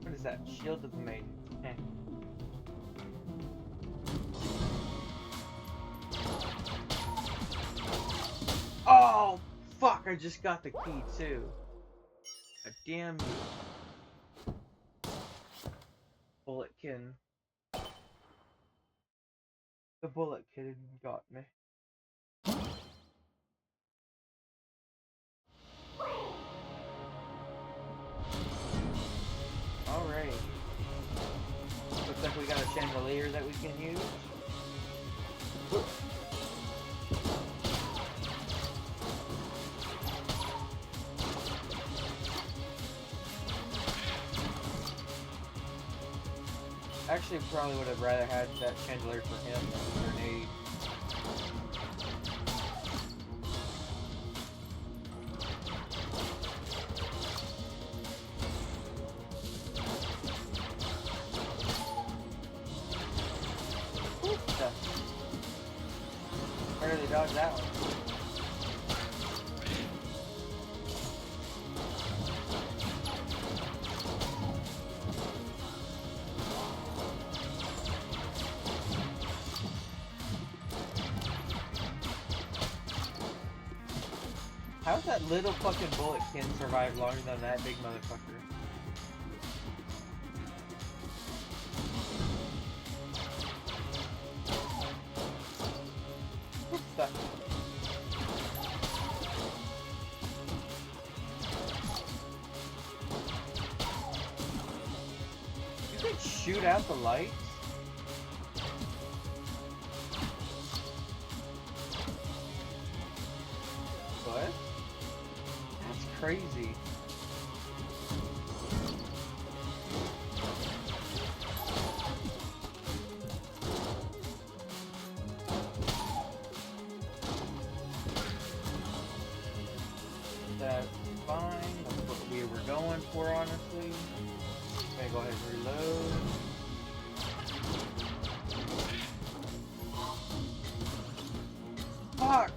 What is that? Shield of the Maiden. Oh, fuck! I just got the key too. God damn you. Bulletkin. The Bulletkin got me. Alright. Looks like we got a chandelier that we can use. Actually, probably would have rather had that chandelier for him than a grenade. Barely dodged that one. How's that little fucking Bulletkin survive longer than that big motherfucker? What the? You can shoot out the lights? What? That's crazy. That's fine. That's what we were going for, honestly. Okay, go ahead and reload. Fuck!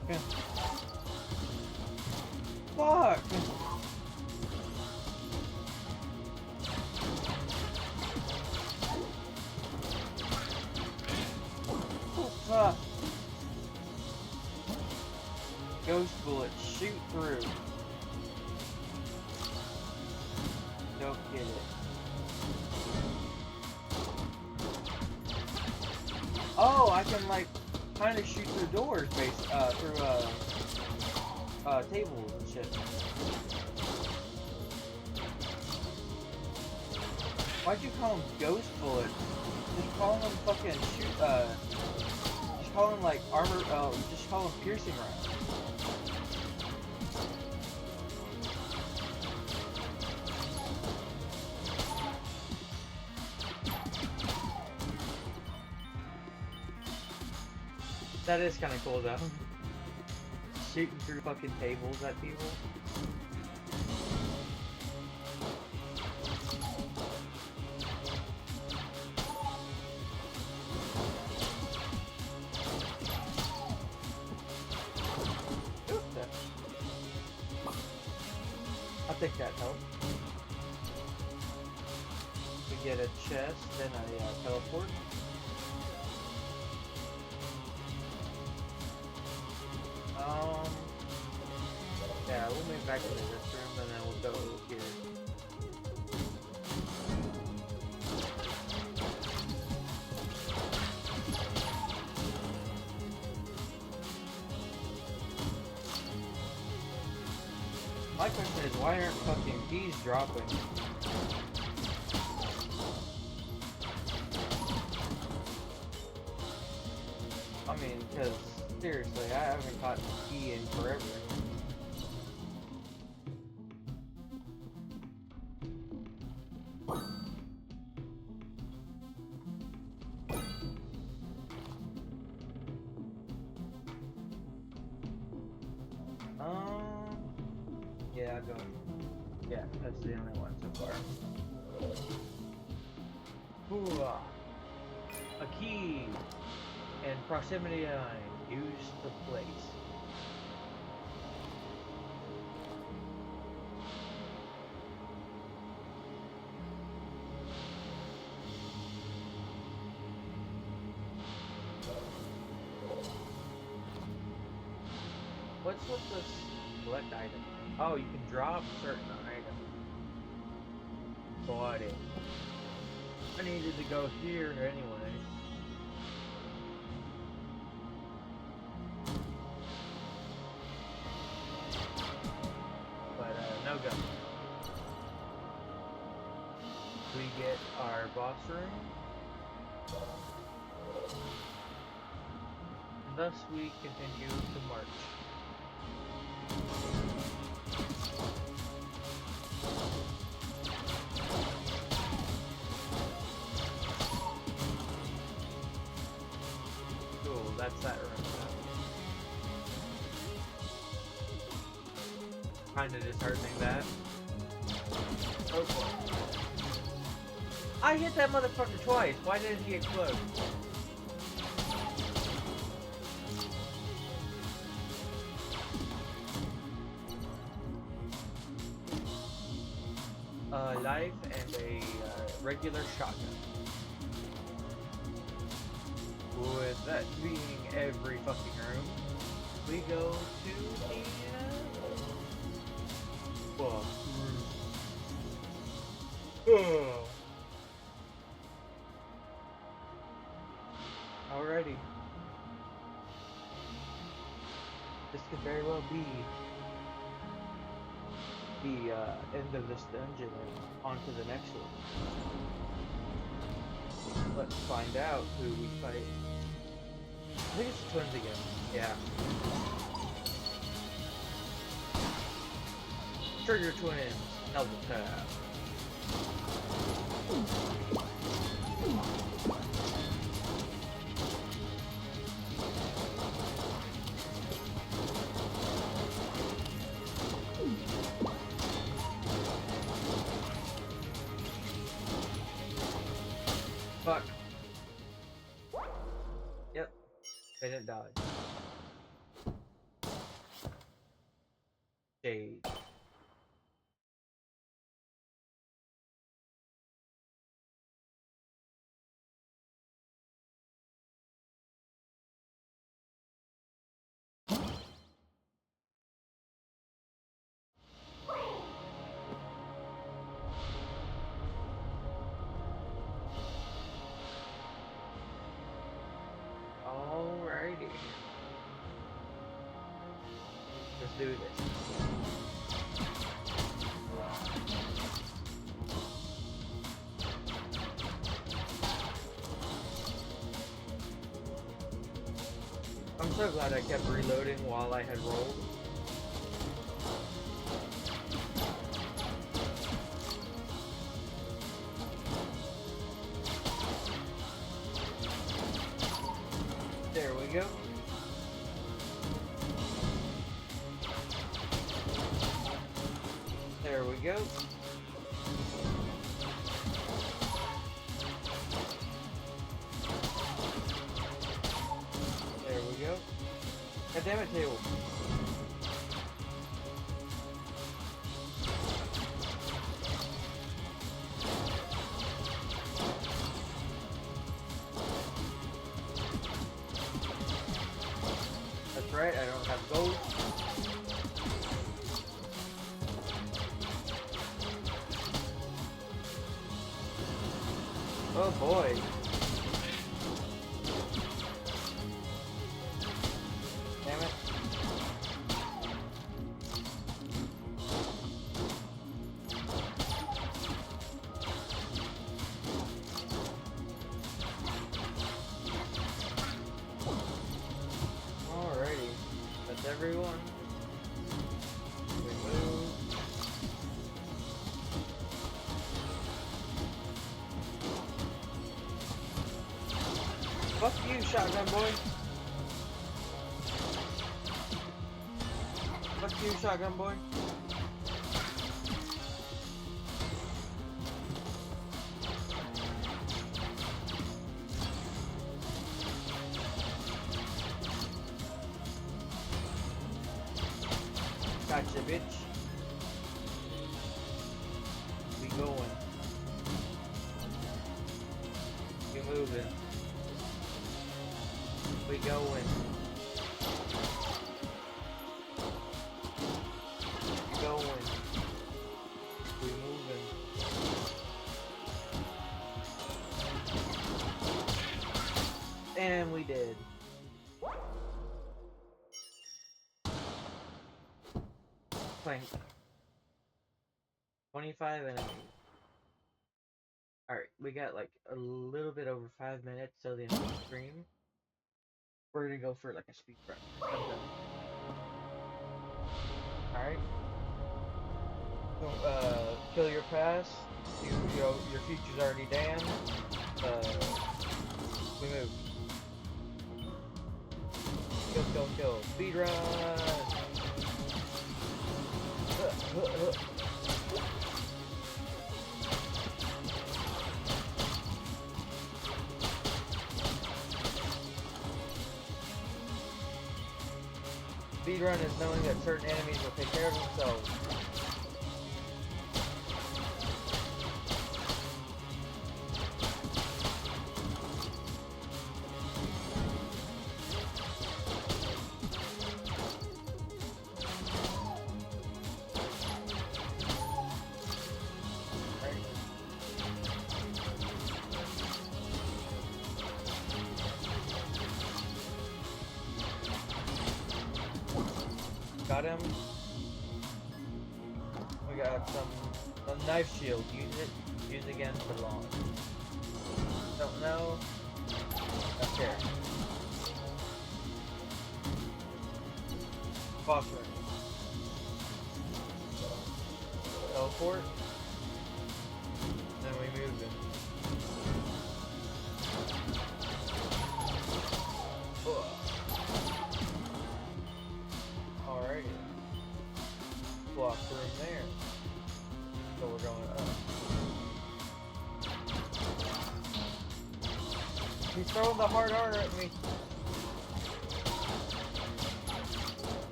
Fuck! Fuck! Ghost bullet, shoot through. Don't get it. Oh, I can like kind of shoot through doors, through tables and shit. Why'd you call them ghost bullets? Just call them fucking shoot. Just call them like armor. Just call them piercing rounds. That is kind of cool though. Shooting through fucking tables at people. I think that helped. We get a chest, then a teleport. Yeah, we'll move back into this room and then we'll go here. My question is, why aren't fucking keys dropping? I mean, because seriously, I haven't gotten a key in forever. Yeah, go. Yeah, that's the only one so far. Hooah! A key! And proximity 9. Use the place. What's with this select item? Oh, you can drop certain items. Bought it. I needed to go here anyway. But, no go. We get our boss room. And thus we continue to march. Cool, that's that room. Kinda disheartening that. Oh boy. I hit that motherfucker twice. Why didn't he explode? Life and a regular shotgun. With that being every fucking room, we go to the room. Alrighty. This could very well be the end of this dungeon and on to the next one. Let's find out who we fight. I think it's the twins again. Yeah. Trigger twins. Double tap. Fuck. Yep. They didn't die. Jade. Alrighty. Let's do this. I'm so glad I kept reloading while I had rolled. There we go. There we go. There we go. God damn it, table. That's right, I don't have gold. Oh boy. Damn it. Alrighty. That's everyone. We move. Fuck you, shotgun boy. Fuck you, shotgun boy. Gotcha, bitch. We going. We moving. We going. We going. We moving. And we did. Plank. 25 enemies. Alright, we got like a little bit over 5 minutes till the end of the stream. We're gonna go for like a speed run. Alright. Kill your past. You know, your future's already damned. We move. Kill, kill, kill. Speed run! Speedrun is knowing that certain enemies will take care of themselves. Got him. We got a knife shield. Use it. Use again for long. Don't know. Okay. Phosphorus. Teleport. Then we move it. Alrighty. Block room there. So we're going up. He's throwing the hard R at me.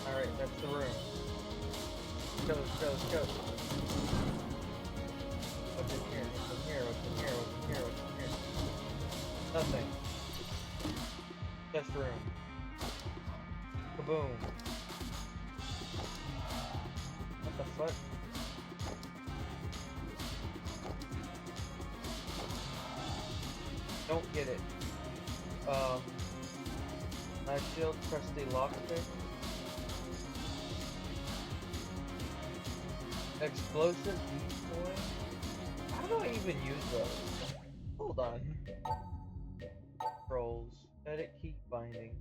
Alright, that's the room. Let's go, let's go, let's go. What's in here? What's in here? What's in here? What's in here? What's in here? Nothing. Just room. Kaboom. What the fuck? Don't get it. Knife shield, press the lockpick. Explosive decoy? How do I even use those? Hold on. Controls. Edit key binding.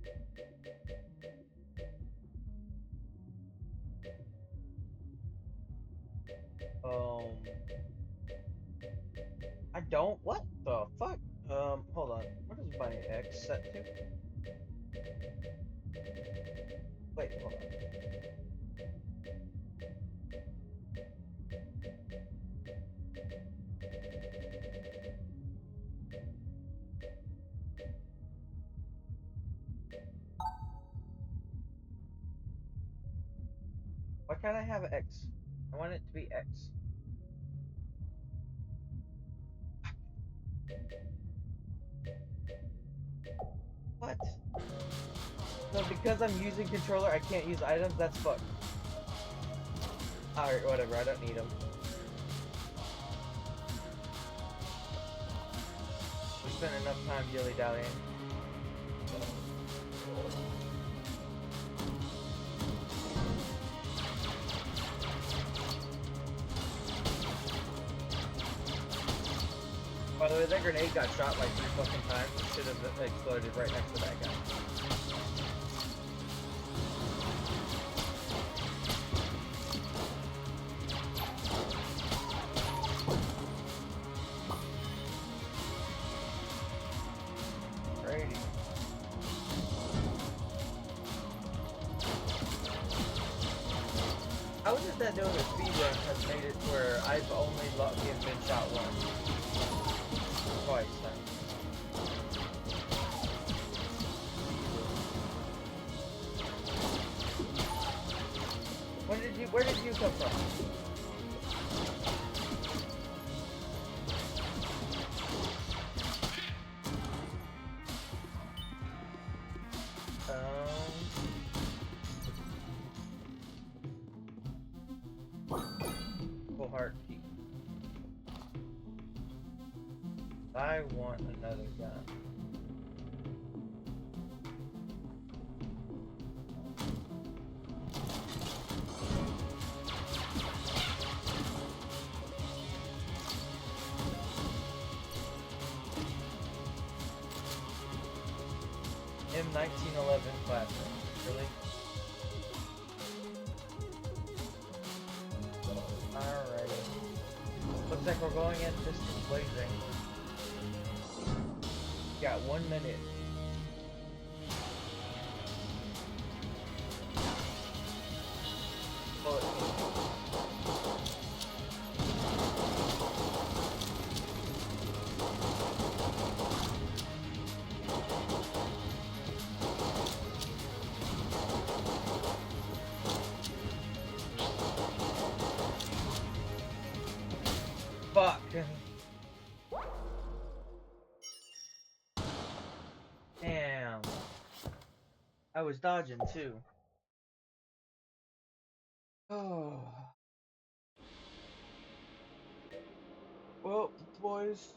I don't. What the fuck? Hold on. What is my X set to? Wait, hold on. Why can't I have X? I want it to be X. What? So because I'm using controller, I can't use items? That's fucked. Alright, whatever. I don't need them. We spent enough time dilly-dallying. By the way, that grenade got shot like 3 fucking times. It should have exploded right next to that guy. Alrighty. How is it that doing a speedrun has made it where I've only been shot once? Twice then. Where did you come from? Full heart key. I want another gun. M1911 Classic. Really? Alrighty. Looks like we're going in distance blazing. Got 1 minute. Bullet. Fuck. Damn. I was dodging too. Oh. Well, boys,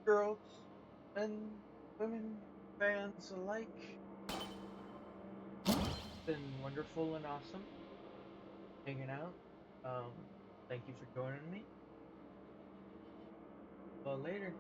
girls, men, women, fans alike, it's been wonderful and awesome hanging out. Thank you for joining me. Well, later.